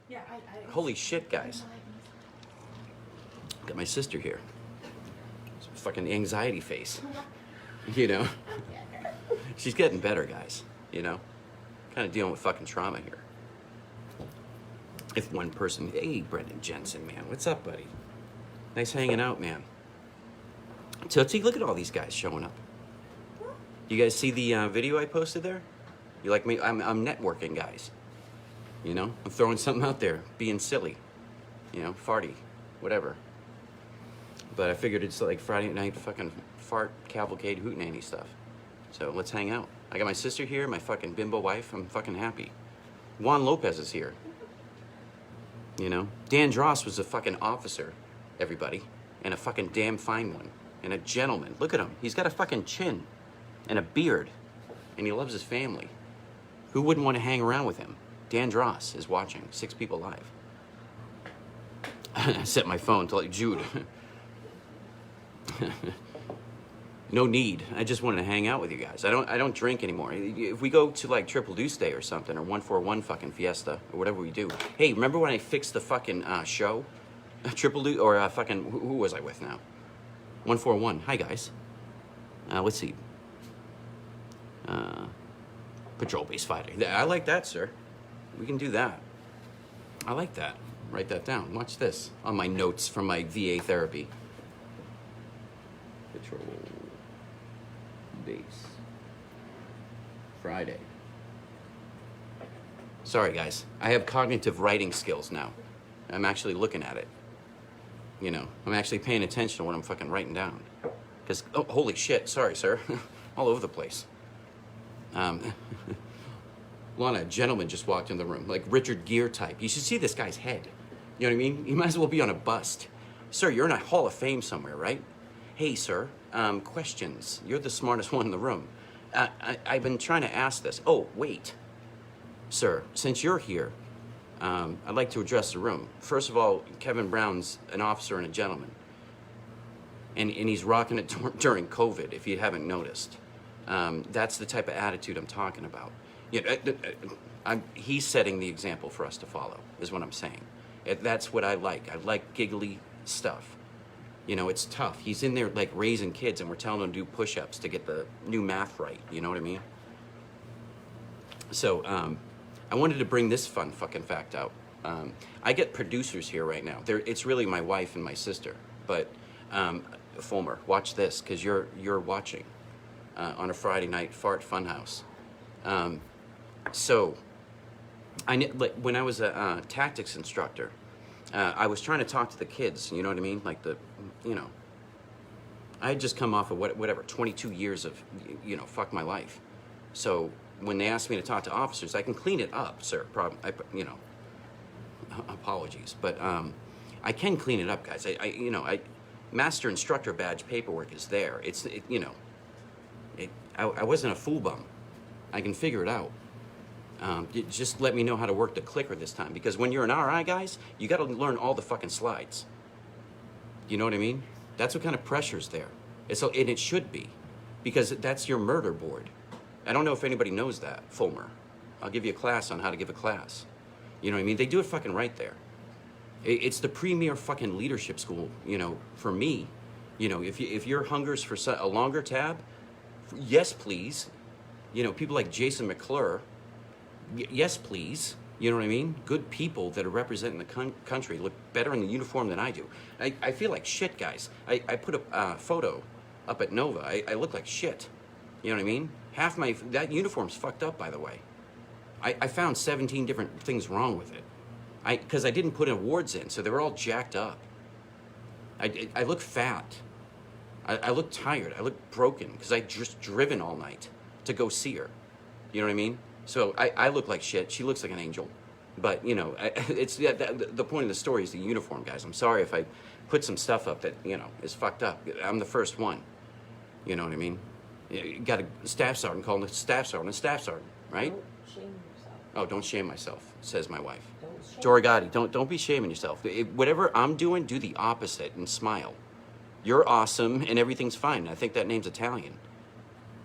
Yeah, Holy shit, guys. Got my sister here. Fucking anxiety face. You know? She's getting better, guys. You know? Kind of dealing with fucking trauma here. If one person... Hey, Brendan Jensen, man. What's up, buddy? Nice hanging out, man. Tootsie, look at all these guys showing up. You guys see the video I posted there? You like me? I'm networking, guys. You know? I'm throwing something out there. Being silly. You know? Farty. Whatever. But I figured it's like Friday night fucking fart cavalcade hootenanny stuff. So let's hang out. I got my sister here, my fucking bimbo wife. I'm fucking happy. Juan Lopez is here. You know? Dan Dross was a fucking officer, everybody. And a fucking damn fine one. And a gentleman. Look at him. He's got a fucking chin. And a beard. And he loves his family. Who wouldn't want to hang around with him? Dan Dross is watching. 6 people live. I set my phone to like Jude. No need. I just wanted to hang out with you guys. I don't drink anymore. If we go to like Triple Deuce Day or something, or 141 fucking Fiesta, or whatever we do. Hey, remember when I fixed the fucking show? Triple Deuce, or fucking, who was I with now? 141. Hi, guys. Let's see. Patrol-based fighter. I like that, sir. We can do that. I like that. Write that down. Watch this on my notes from my VA therapy. Patrol base Friday. Sorry, guys. I have cognitive writing skills now. I'm actually looking at it. You know, I'm actually paying attention to what I'm fucking writing down. Because, oh, holy shit. Sorry, sir. All over the place. Lana, a gentleman just walked in the room, like Richard Gere type. You should see this guy's head. You know what I mean? He might as well be on a bust. Sir, you're in a Hall of Fame somewhere, right? Hey, sir, questions. You're the smartest one in the room. I've been trying to ask this. Oh, wait. Sir, since you're here, I'd like to address the room. First of all, Kevin Brown's an officer and a gentleman. And he's rocking it during COVID, if you haven't noticed. That's the type of attitude I'm talking about. You know, he's setting the example for us to follow, is what I'm saying. That's what I like. I like giggly stuff. You know, it's tough. He's in there like raising kids and we're telling him to do push-ups to get the new math right. You know what I mean? So, I wanted to bring this fun fucking fact out. I get producers here right now. It's really my wife and my sister. But, Fulmer, watch this, because you're watching on a Friday night fart funhouse. So, like when I was a tactics instructor, I was trying to talk to the kids, you know what I mean? Like you know, I had just come off of whatever, 22 years of, you know, fuck my life. So when they asked me to talk to officers, I can clean it up, sir. You know, apologies, but I can clean it up, guys. You know, master instructor badge paperwork is there. You know, I wasn't a fool bum. I can figure it out. Just let me know how to work the clicker this time, because when you're an RI, guys, you got to learn all the fucking slides. You know what I mean? That's what kind of pressure's there. And it should be, because that's your murder board. I don't know if anybody knows that, Fulmer. I'll give you a class on how to give a class. You know what I mean? They do it fucking right there. It's the premier fucking leadership school, you know, for me. You know, if your hunger's for a longer tab, yes, please. You know, people like Jason McClure, yes, please. You know what I mean? Good people that are representing the country look better in the uniform than I do. I feel like shit, guys. I put a photo up at Nova. I look like shit. You know what I mean? That uniform's fucked up, by the way. I found 17 different things wrong with it. Because I didn't put awards in, so they were all jacked up. I look fat. I look tired. I look broken because I just driven all night to go see her. You know what I mean? So I look like shit. She looks like an angel. But, you know, the point of the story is the uniform, guys. I'm sorry if I put some stuff up that, you know, is fucked up. I'm the first one. You know what I mean? You got a staff sergeant calling a staff sergeant, right? Don't shame yourself. Oh, don't shame myself, says my wife. Don't shame Jorigati, don't be shaming yourself. Whatever I'm doing, do the opposite and smile. You're awesome and everything's fine. I think that name's Italian.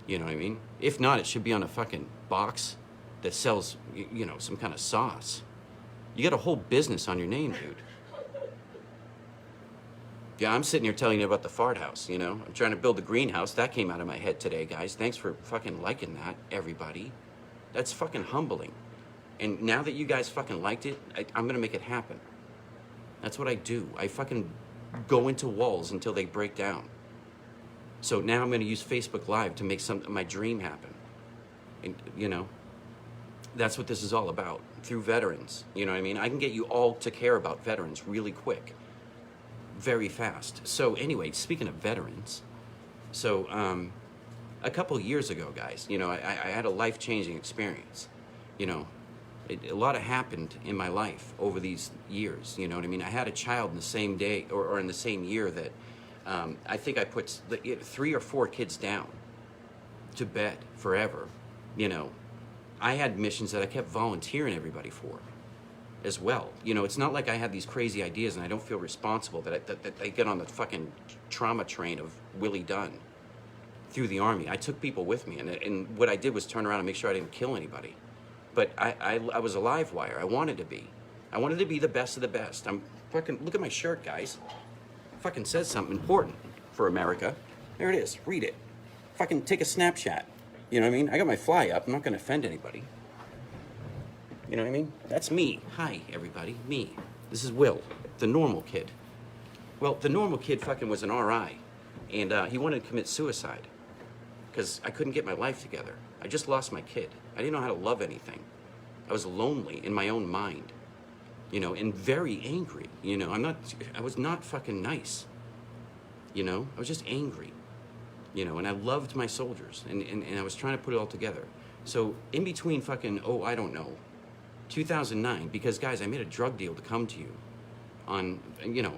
You know what I mean? If not, it should be on a fucking box that sells, you know, some kind of sauce. You got a whole business on your name, dude. Yeah, I'm sitting here telling you about the fart house, you know? I'm trying to build a greenhouse. That came out of my head today, guys. Thanks for fucking liking that, everybody. That's fucking humbling. And now that you guys fucking liked it, I'm gonna make it happen. That's what I do. I fucking go into walls until they break down. So now I'm gonna use Facebook Live to make my dream happen. And, you know, that's what this is all about, through veterans. You know what I mean? I can get you all to care about veterans really quick. Very fast. So anyway, speaking of veterans, so a couple years ago, guys, you know, I had a life-changing experience. You know, a lot happened in my life over these years. You know what I mean? I had a child in the same day or in the same year that I think I put 3 or 4 kids down to bed forever. You know, I had missions that I kept volunteering everybody for as well. You know, it's not like I had these crazy ideas and I don't feel responsible that I get on the fucking trauma train of Willie Dunn through the Army. I took people with me, and what I did was turn around and make sure I didn't kill anybody. But I was a live wire. I wanted to be. I wanted to be the best of the best. I'm fucking, look at my shirt, guys. Fucking says something important for America. There it is, read it. Fucking take a snapshot. You know what I mean? I got my fly up, I'm not gonna offend anybody. You know what I mean? That's me. Hi, everybody. Me. This is Will, the normal kid. Well, the normal kid fucking was an RI, and he wanted to commit suicide because I couldn't get my life together. I just lost my kid. I didn't know how to love anything. I was lonely in my own mind, you know, and very angry. You know, I was not fucking nice. You know, I was just angry. You know, and I loved my soldiers, and I was trying to put it all together. So in between fucking, I don't know, 2009, because guys, I made a drug deal to come to you on, you know,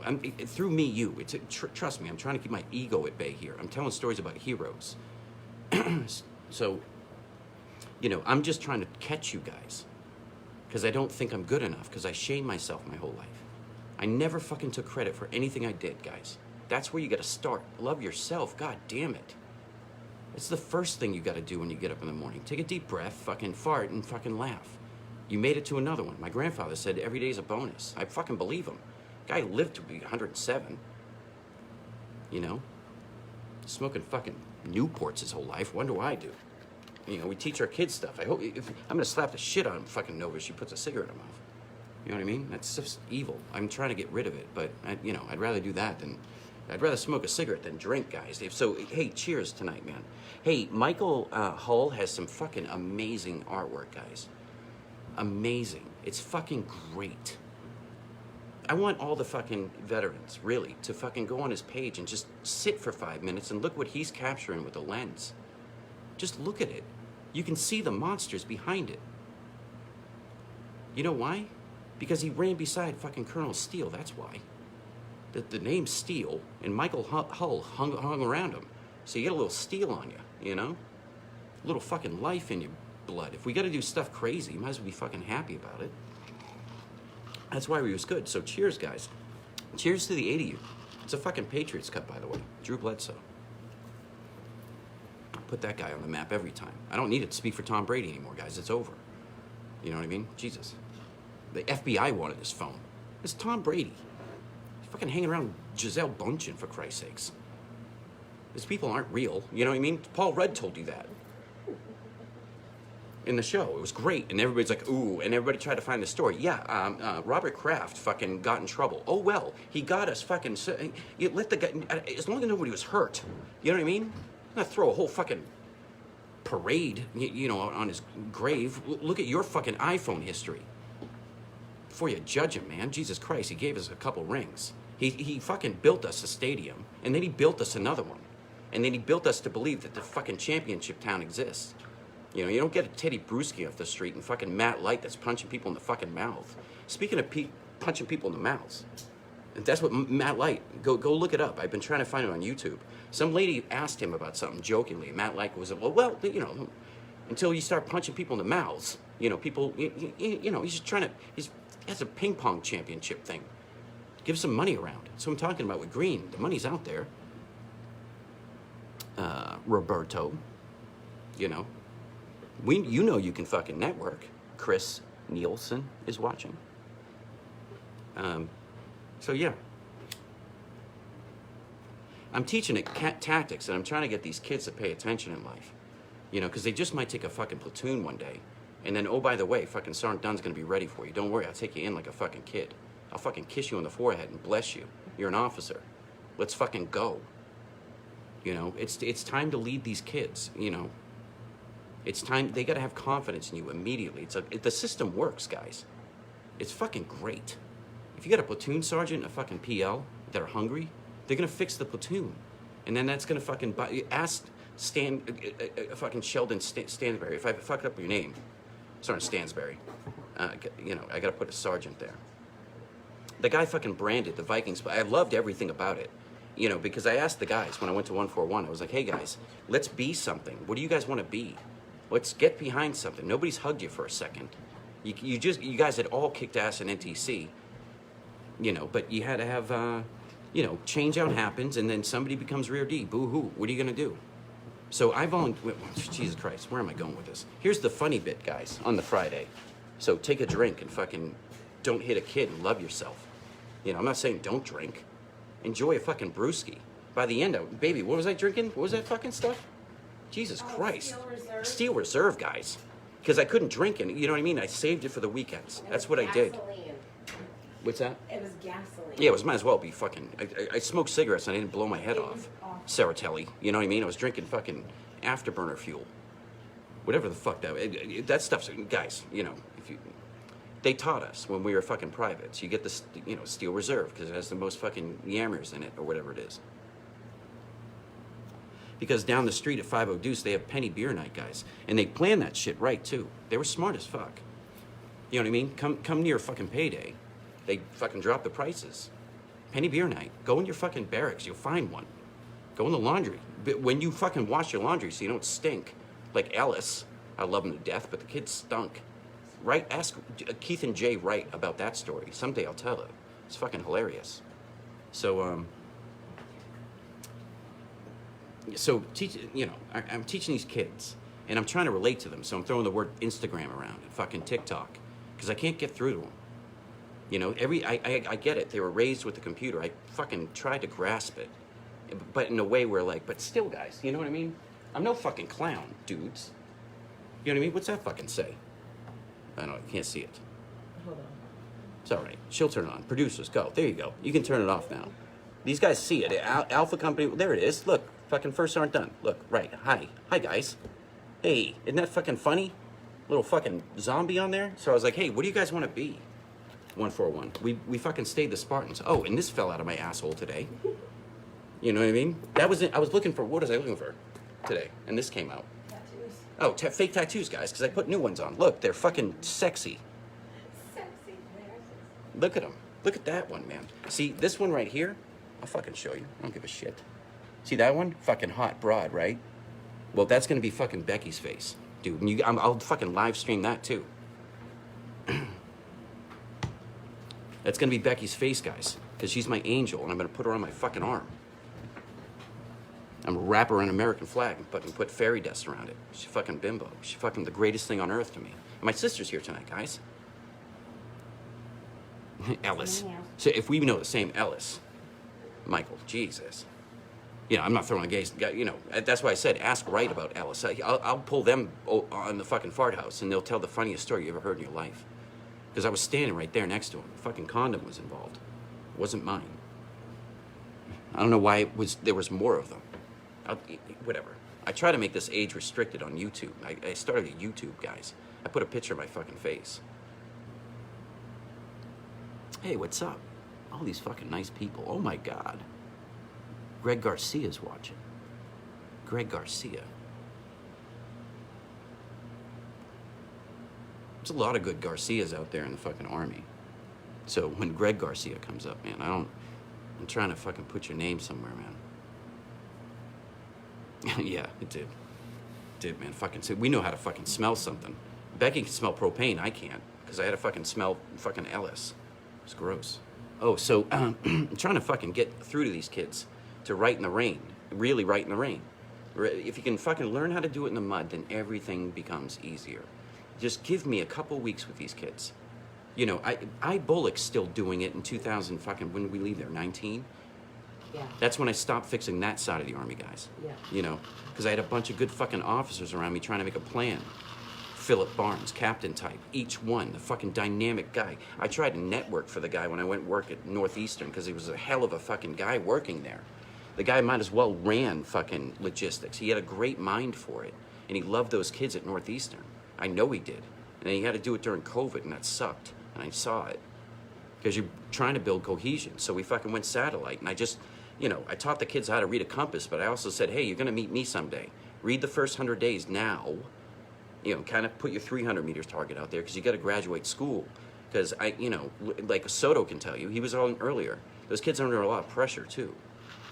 through me, you. Trust me, I'm trying to keep my ego at bay here. I'm telling stories about heroes. So, you know, I'm just trying to catch you guys because I don't think I'm good enough, because I shame myself my whole life. I never fucking took credit for anything I did, guys. That's where you got to start. Love yourself. God damn it. It's the first thing you got to do when you get up in the morning. Take a deep breath, fucking fart, and fucking laugh. You made it to another one. My grandfather said every day is a bonus. I fucking believe him. Guy lived to be 107. You know? Smoking fucking Newports his whole life. Wonder why I do. You know, we teach our kids stuff. I'm going to slap the shit out of fucking Nova if she puts a cigarette in her mouth. You know what I mean? That's just evil. I'm trying to get rid of it, but, I'd rather do that than... I'd rather smoke a cigarette than drink, guys. So, hey, cheers tonight, man. Hey, Michael Hull has some fucking amazing artwork, guys. Amazing. It's fucking great. I want all the fucking veterans, really, to fucking go on his page and just sit for 5 minutes and look what he's capturing with the lens. Just look at it. You can see the monsters behind it. You know why? Because he ran beside fucking Colonel Steele, that's why. The name Steele, and Michael Hull hung around him. So you get a little steel on you, you know? A little fucking life in your blood. If we gotta do stuff crazy, you might as well be fucking happy about it. That's why he was good. So cheers, guys. Cheers to the 8 of you. It's a fucking Patriots Cup, by the way. Drew Bledsoe. Put that guy on the map every time. I don't need it to speak for Tom Brady anymore, guys. It's over. You know what I mean? Jesus. The FBI wanted this phone. It's Tom Brady. Fucking hanging around Gisele Bundchen, for Christ's sakes. These people aren't real. You know what I mean? Paul Rudd told you that in the show. It was great, and everybody's like, ooh, and everybody tried to find the story. Yeah, Robert Kraft fucking got in trouble. Oh, well, he got us fucking... You let the guy... As long as nobody was hurt. You know what I mean? I'm gonna throw a whole fucking parade, you know, on his grave. Look at your fucking iPhone history before you judge him, man. Jesus Christ, he gave us a couple rings. He fucking built us a stadium, and then he built us another one. And then he built us to believe that the fucking championship town exists. You know, you don't get a Teddy Bruschi off the street and fucking Matt Light that's punching people in the fucking mouth. Speaking of punching people in the mouths, that's what Matt Light, go look it up. I've been trying to find it on YouTube. Some lady asked him about something jokingly. Matt Light was, well, you know, until you start punching people in the mouths, you know, people, you know, he's just trying to, he has a ping pong championship thing. Give some money around. That's what I'm talking about with Green. The money's out there. Roberto, you know. You know you can fucking network. Chris Nielsen is watching. So yeah, I'm teaching it tactics, and I'm trying to get these kids to pay attention in life. You know, because they just might take a fucking platoon one day, and then, oh, by the way, fucking Sergeant Dunn's gonna be ready for you. Don't worry, I'll take you in like a fucking kid. I'll fucking kiss you on the forehead and bless you. You're an officer. Let's fucking go. You know, it's time to lead these kids, you know. It's time, they gotta have confidence in you immediately. The system works, guys. It's fucking great. If you got a platoon sergeant and a fucking PL that are hungry, they're gonna fix the platoon. And then that's gonna fucking, ask fucking Sheldon Stansberry, if I fucked up your name, Sergeant Stansberry, you know, I gotta put a sergeant there. The guy fucking branded the Vikings, but I loved everything about it. You know, because I asked the guys when I went to 141, I was like, hey guys, let's be something. What do you guys want to be? Let's get behind something. Nobody's hugged you for a second. You guys had all kicked ass in NTC, you know, but you had to have, you know, change out happens, and then somebody becomes Rear D. Boo-hoo. What are you going to do? So I volunteered. Jesus Christ, where am I going with this? Here's the funny bit, guys, on the Friday. So take a drink and fucking don't hit a kid and love yourself. You know, I'm not saying don't drink. Enjoy a fucking brewski. By the end, baby, what was I drinking? What was that fucking stuff? Jesus Christ. Steel Reserve. Steel Reserve, guys. Because I couldn't drink it. You know what I mean? I saved it for the weekends. That's what I did. Gasoline. What's that? It was gasoline. Yeah, it was, might as well be fucking. I smoked cigarettes and I didn't blow my head off. Serratelli. You know what I mean? I was drinking fucking afterburner fuel. Whatever the fuck that stuff's, guys, you know, if you. They taught us when we were fucking privates. You get the, you know, Steel Reserve because it has the most fucking yammers in it or whatever it is. Because down the street at 50 Deuce, they have penny beer night, guys. And they plan that shit right, too. They were smart as fuck. You know what I mean? Come near fucking payday. They fucking drop the prices. Penny beer night. Go in your fucking barracks. You'll find one. Go in the laundry. But when you fucking wash your laundry so you don't stink. Like Ellis. I love him to death, but the kid stunk. Right, ask Keith and Jay Wright about that story. Someday I'll tell it. It's fucking hilarious. So, you know, I'm teaching these kids, and I'm trying to relate to them. So I'm throwing the word Instagram around and fucking TikTok, because I can't get through to them. You know, I get it. They were raised with the computer. I fucking tried to grasp it, but in a way where like, but still, guys, you know what I mean? I'm no fucking clown, dudes. You know what I mean? What's that fucking say? I don't know, you can't see it. Hold on. It's all right. She'll turn it on. Producers, go. There you go. You can turn it off now. These guys see it. Alpha Company, there it is. Look, fucking first aren't done. Look, right. Hi. Hi, guys. Hey, isn't that fucking funny? Little fucking zombie on there. So I was like, hey, what do you guys want to be? 141. We fucking stayed the Spartans. Oh, and this fell out of my asshole today. You know what I mean? That was it. I was looking for, what was I looking for today? And this came out. Oh, fake tattoos, guys, because I put new ones on. Look, they're fucking sexy. Sexy. Look at them. Look at that one, man. See, this one right here, I'll fucking show you. I don't give a shit. See that one? Fucking hot broad, right? Well, that's going to be fucking Becky's face, dude. And I'll fucking live stream that, too. That's going to be Becky's face, guys, because she's my angel, and I'm going to put her on my fucking arm. I'm gonna wrap her an American flag and fucking put fairy dust around it. She's fucking bimbo. She's fucking the greatest thing on earth to me. And my sister's here tonight, guys. Ellis. So if we know the same Ellis, Michael, Jesus. You know, I'm not throwing a gaze. You know, that's why I said ask Wright about Ellis. I'll pull them on the fucking fart house, and they'll tell the funniest story you ever heard in your life. Because I was standing right there next to him. The fucking condom was involved. It wasn't mine. I don't know why there was more of them. Whatever. I try to make this age restricted on YouTube. I started a YouTube, guys. I put a picture of my fucking face. Hey, what's up? All these fucking nice people. Oh my God. Greg Garcia's watching. Greg Garcia. There's a lot of good Garcias out there in the fucking army. So when Greg Garcia comes up, man, I'm trying to fucking put your name somewhere, man. Yeah, it did. It did, man. Fucking, so we know how to fucking smell something. Becky can smell propane. I can't, because I had to fucking smell fucking Ellis. It's gross. Oh, so I'm trying to fucking get through to these kids to write in the rain. Really write in the rain. If you can fucking learn how to do it in the mud, then everything becomes easier. Just give me a couple weeks with these kids. You know, I Bullock's still doing it in 2000 fucking, when did we leave there, 19? Yeah. That's when I stopped fixing that side of the Army, guys. Yeah. You know, because I had a bunch of good fucking officers around me trying to make a plan. Philip Barnes, captain type, each one, the fucking dynamic guy. I tried to network for the guy when I went work at Northeastern because he was a hell of a fucking guy working there. The guy might as well ran fucking logistics. He had a great mind for it, and he loved those kids at Northeastern. I know he did. And he had to do it during COVID, and that sucked, and I saw it. Because you're trying to build cohesion. So we fucking went satellite, and I just, you know, I taught the kids how to read a compass, but I also said, hey, you're gonna meet me someday. Read the first 100 days now. You know, kind of put your 300 meters target out there because you got to graduate school. Because you know, like Soto can tell you, he was on earlier. Those kids are under a lot of pressure too,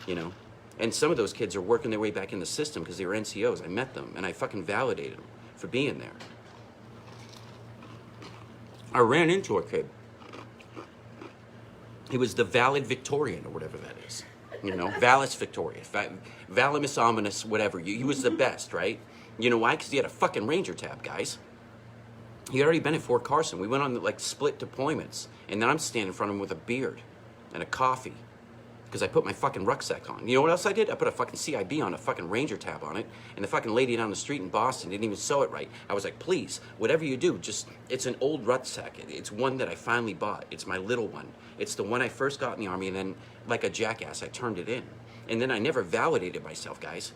you know. And some of those kids are working their way back in the system because they were NCOs. I met them and I fucking validated them for being there. I ran into a kid. He was the Valid Victorian or whatever that is, you know, Valus Victorious, Valimus Ominous, whatever. He was the best, right? You know why? Because he had a fucking Ranger tab, guys. He had already been at Fort Carson. We went on like split deployments. And then I'm standing in front of him with a beard and a coffee. Because I put my fucking rucksack on. You know what else I did? I put a fucking CIB on, a fucking Ranger tab on it. And the fucking lady down the street in Boston didn't even sew it right. I was like, please, whatever you do, just, it's an old rucksack. It's one that I finally bought. It's my little one. It's the one I first got in the Army, and then, like a jackass, I turned it in. And then I never validated myself, guys.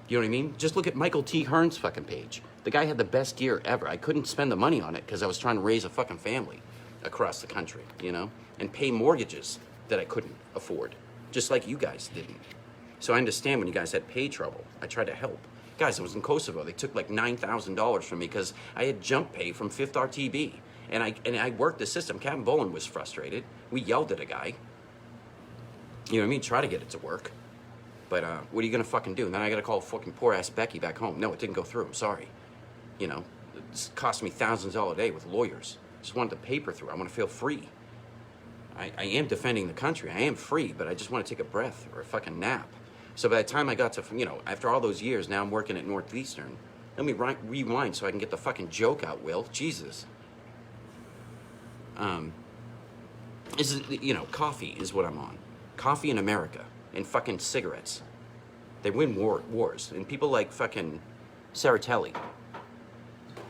You know what I mean? Just look at Michael T. Hearn's fucking page. The guy had the best gear ever. I couldn't spend the money on it because I was trying to raise a fucking family across the country, you know? And pay mortgages that I couldn't afford, just like you guys didn't. So I understand when you guys had pay trouble. I tried to help. Guys, I was in Kosovo. They took like $9,000 from me because I had jump pay from 5th RTB. And I worked the system. Captain Bolin was frustrated. We yelled at a guy. You know what I mean? Try to get it to work. But what are you gonna fucking do? And then I gotta call fucking poor ass Becky back home. No, it didn't go through. I'm sorry. You know, it's cost me thousands all a day with lawyers. Just wanted the paper through. I want to feel free. I am defending the country. I am free, but I just want to take a breath or a fucking nap. So by the time I got to, you know, after all those years, now I'm working at Northeastern. Let me rewind so I can get the fucking joke out, Will. Jesus. You know, coffee is what I'm on. Coffee in America. And fucking cigarettes. They win wars. And people like fucking Saratelli.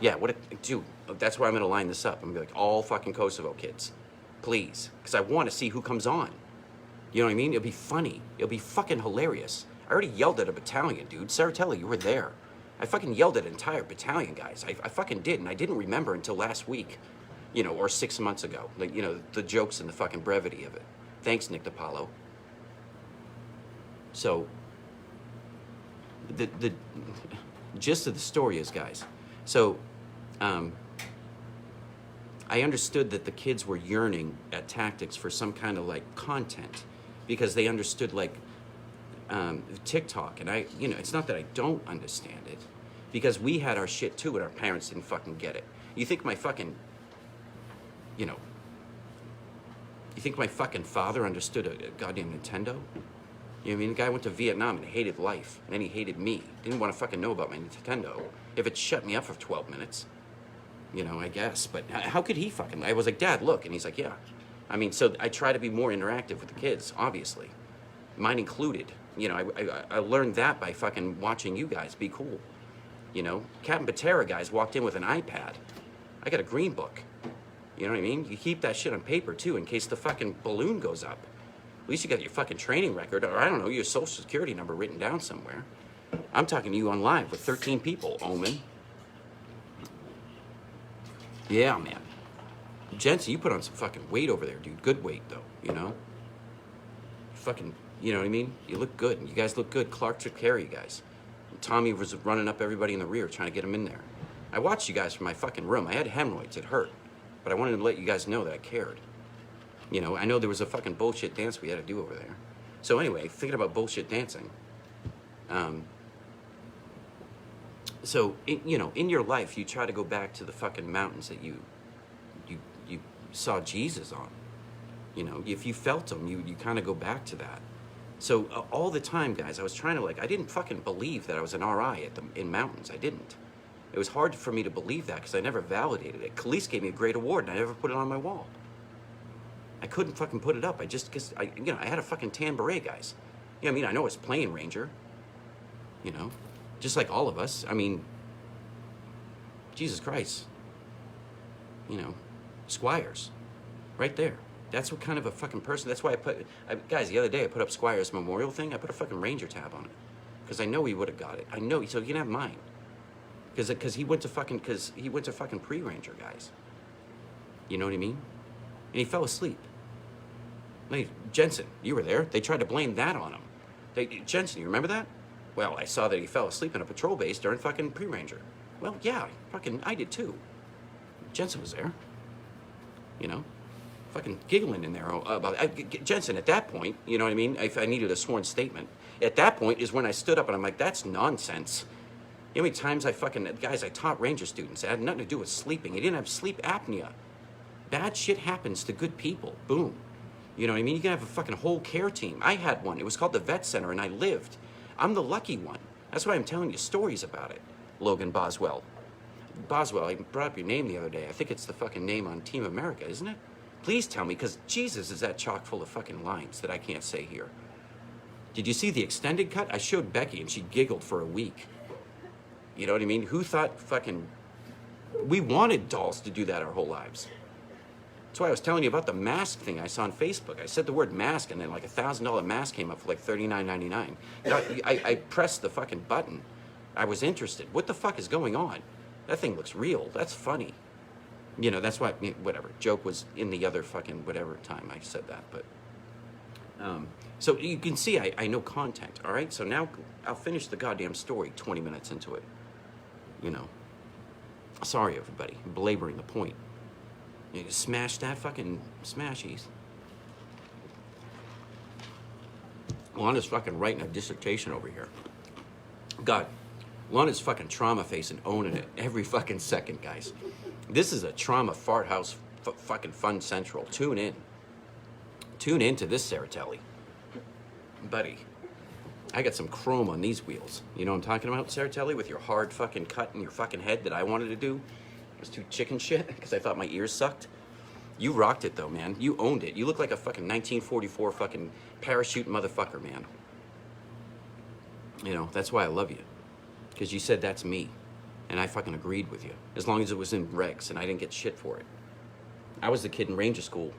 Yeah, dude, that's why I'm gonna line this up. I'm gonna be like, all fucking Kosovo kids. Please. Because I want to see who comes on. You know what I mean? It'll be funny. It'll be fucking hilarious. I already yelled at a battalion, dude. Saratelli, you were there. I fucking yelled at an entire battalion, guys. I fucking did, and I didn't remember until last week. You know, or 6 months ago. Like, you know, the jokes and the fucking brevity of it. Thanks, Nick DiPaolo. So, the gist of the story is, guys, so I understood that the kids were yearning at Tactics for some kind of like content because they understood like TikTok, and you know, it's not that I don't understand it because we had our shit too and our parents didn't fucking get it. You think my fucking, you know, you think my fucking father understood a goddamn Nintendo? You know what I mean? The guy went to Vietnam and hated life, and then he hated me. Didn't want to fucking know about my Nintendo. If it shut me up for 12 minutes, you know, I guess. But how could he fucking... I was like, Dad, look. And he's like, yeah. I mean, so I try to be more interactive with the kids, obviously. Mine included. You know, I learned that by fucking watching you guys be cool. You know? Captain Patera guys walked in with an iPad. I got a green book. You know what I mean? You keep that shit on paper, too, in case the fucking balloon goes up. At least you got your fucking training record, or I don't know, your social security number written down somewhere. I'm talking to you on live with 13 people, Omen. Yeah, man. Jensen, you put on some fucking weight over there, dude. Good weight, though, you know? Fucking, you know what I mean? You look good. You guys look good. Clark took care of you guys. And Tommy was running up everybody in the rear trying to get them in there. I watched you guys from my fucking room. I had hemorrhoids. It hurt. But I wanted to let you guys know that I cared. You know, I know there was a fucking bullshit dance we had to do over there. So anyway, thinking about bullshit dancing. So, you know, in your life, you try to go back to the fucking mountains that you saw Jesus on. You know, if you felt him, you kind of go back to that. So all the time, guys, I was trying to, like, I didn't fucking believe that I was an RI in mountains. I didn't. It was hard for me to believe that because I never validated it. Khalees gave me a great award and I never put it on my wall. I couldn't fucking put it up. Because I had a fucking tan beret, guys. I mean, I know it's Plain Ranger. Just like all of us. I mean, Jesus Christ. Squires. Right there. That's what kind of a fucking person. That's why guys, the other day I put up Squire's memorial thing. I put a fucking Ranger tab on it. Because I know he would have got it. I know, so he can have mine. Because he went to fucking pre-Ranger, guys. You know what I mean? And he fell asleep. Like, Jensen, you were there. They tried to blame that on him. Jensen, you remember that? Well, I saw that he fell asleep in a patrol base during fucking pre-Ranger. Well, yeah, I did too. Jensen was there. Fucking giggling in there about Jensen. At that point, you know what I mean? If I needed a sworn statement, at that point is when I stood up and I'm like, that's nonsense. You know how many times I taught Ranger students. It had nothing to do with sleeping. He didn't have sleep apnea. Bad shit happens to good people. Boom. You know what I mean? You can have a fucking whole care team. I had one. It was called the Vet Center, and I lived. I'm the lucky one. That's why I'm telling you stories about it. Logan Boswell. Boswell, I brought up your name the other day. I think it's the fucking name on Team America, isn't it? Please tell me, because Jesus is that chock full of fucking lines that I can't say here. Did you see the extended cut? I showed Becky, and she giggled for a week. You know what I mean? Who thought fucking... We wanted dolls to do that our whole lives. That's why I was telling you about the mask thing I saw on Facebook. I said the word mask, and then like $1,000 mask came up for like $39.99. I pressed the fucking button. I was interested. What the fuck is going on? That thing looks real. That's funny. That's why, whatever. Joke was in the other fucking whatever time I said that. But, so you can see I know content, all right? So now I'll finish the goddamn story 20 minutes into it. Sorry, everybody. I'm belaboring the point. You smash that fucking smashies. Lana's fucking writing a dissertation over here. God, Lana's fucking trauma face and owning it every fucking second, guys. This is a trauma fart house fucking fun central. Tune in. Tune in to this Saratelli. Buddy, I got some chrome on these wheels. You know what I'm talking about, Saratelli? With your hard fucking cut in your fucking head that I wanted to do. It was too chicken shit because I thought my ears sucked. You rocked it though, man. You owned it. You look like a fucking 1944 fucking parachute motherfucker, man. That's why I love you. Because you said that's me. And I fucking agreed with you. As long as it was in regs and I didn't get shit for it. I was the kid in Ranger School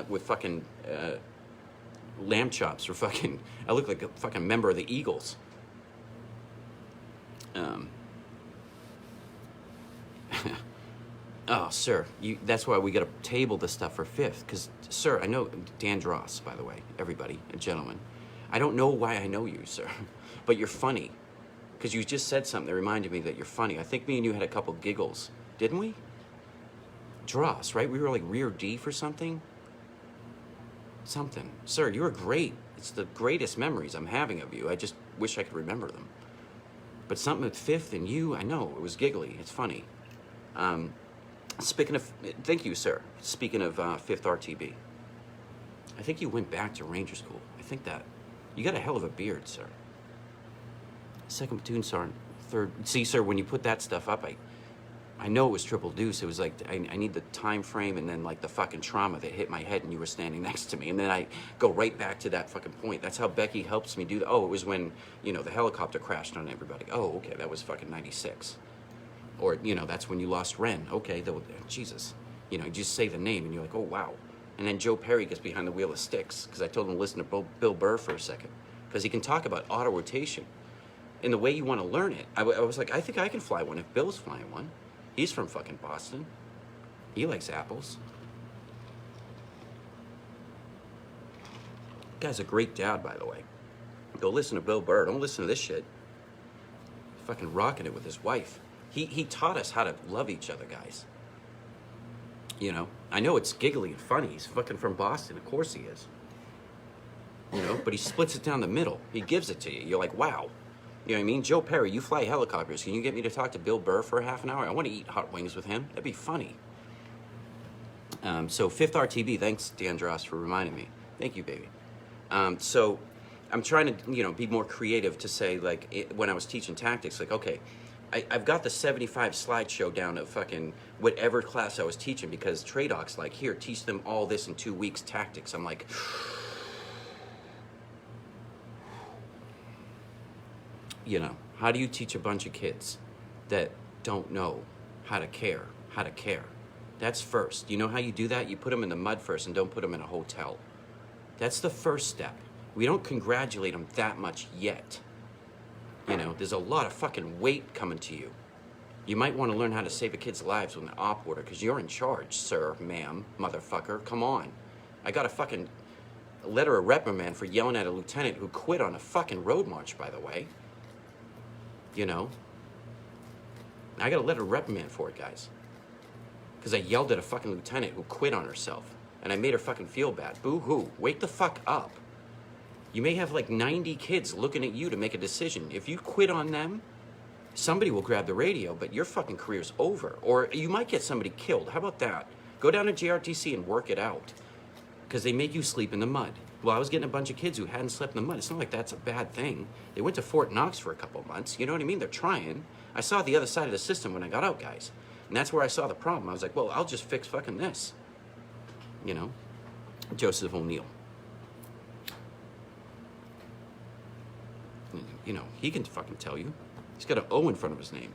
with fucking lamb chops or fucking... I look like a fucking member of the Eagles. Oh, sir, that's why we got to table this stuff for 5th. Because, sir, I know... Dan Dross, by the way. Everybody. A gentleman. I don't know why I know you, sir. But you're funny. Because you just said something that reminded me that you're funny. I think me and you had a couple giggles. Didn't we? Dross, right? We were like rear D for something? Something. Sir, you were great. It's the greatest memories I'm having of you. I just wish I could remember them. But something with 5th and you, I know. It was giggly. It's funny. Speaking of... Thank you, sir. Speaking of 5th RTB. I think you went back to Ranger School. I think that... You got a hell of a beard, sir. 2nd platoon sergeant, 3rd... See, sir, when you put that stuff up, I know it was triple deuce. It was like, I need the time frame and then like the fucking trauma that hit my head and you were standing next to me. And then I go right back to that fucking point. That's how Becky helps me do that. Oh, it was when, the helicopter crashed on everybody. Oh, okay, that was fucking 96. Or, that's when you lost Ren. Okay, Jesus. You just say the name and you're like, oh, wow. And then Joe Perry gets behind the wheel of sticks because I told him to listen to Bill Burr for a second. Because he can talk about auto rotation in the way you want to learn it. I was like, I think I can fly one if Bill's flying one. He's from fucking Boston. He likes apples. Guy's a great dad, by the way. Go listen to Bill Burr. Don't listen to this shit. Fucking rocking it with his wife. He taught us how to love each other, guys. I know it's giggly and funny. He's fucking from Boston. Of course he is. But he splits it down the middle. He gives it to you. You're like, wow. You know what I mean? Joe Perry, you fly helicopters. Can you get me to talk to Bill Burr for a half an hour? I want to eat hot wings with him. That'd be funny. So 5th RTB, thanks, Dan Dross, for reminding me. Thank you, baby. So I'm trying to, be more creative to say, like, when I was teaching tactics, like, okay, I've got the 75 slideshow down of fucking whatever class I was teaching because Tradoc's like, here, teach them all this in 2 weeks, tactics. I'm like, you know, how do you teach a bunch of kids that don't know how to care? That's first. You know how you do that? You put them in the mud first and don't put them in a hotel. That's the first step. We don't congratulate them that much yet. You know, there's a lot of fucking weight coming to you. You might want to learn how to save a kid's lives with an op order because you're in charge, sir, ma'am, motherfucker. Come on. I got a fucking letter of reprimand for yelling at a lieutenant who quit on a fucking road march, by the way. You know? I got a letter of reprimand for it, guys. Because I yelled at a fucking lieutenant who quit on herself. And I made her fucking feel bad. Boo-hoo. Wake the fuck up. You may have like 90 kids looking at you to make a decision. If you quit on them, somebody will grab the radio, but your fucking career's over. Or you might get somebody killed. How about that? Go down to JRTC and work it out. Because they make you sleep in the mud. Well, I was getting a bunch of kids who hadn't slept in the mud. It's not like that's a bad thing. They went to Fort Knox for a couple of months. You know what I mean? They're trying. I saw the other side of the system when I got out, guys. And that's where I saw the problem. I was like, well, I'll just fix fucking this. You know? Joseph O'Neill. You know, he can fucking tell you. He's got an O in front of his name.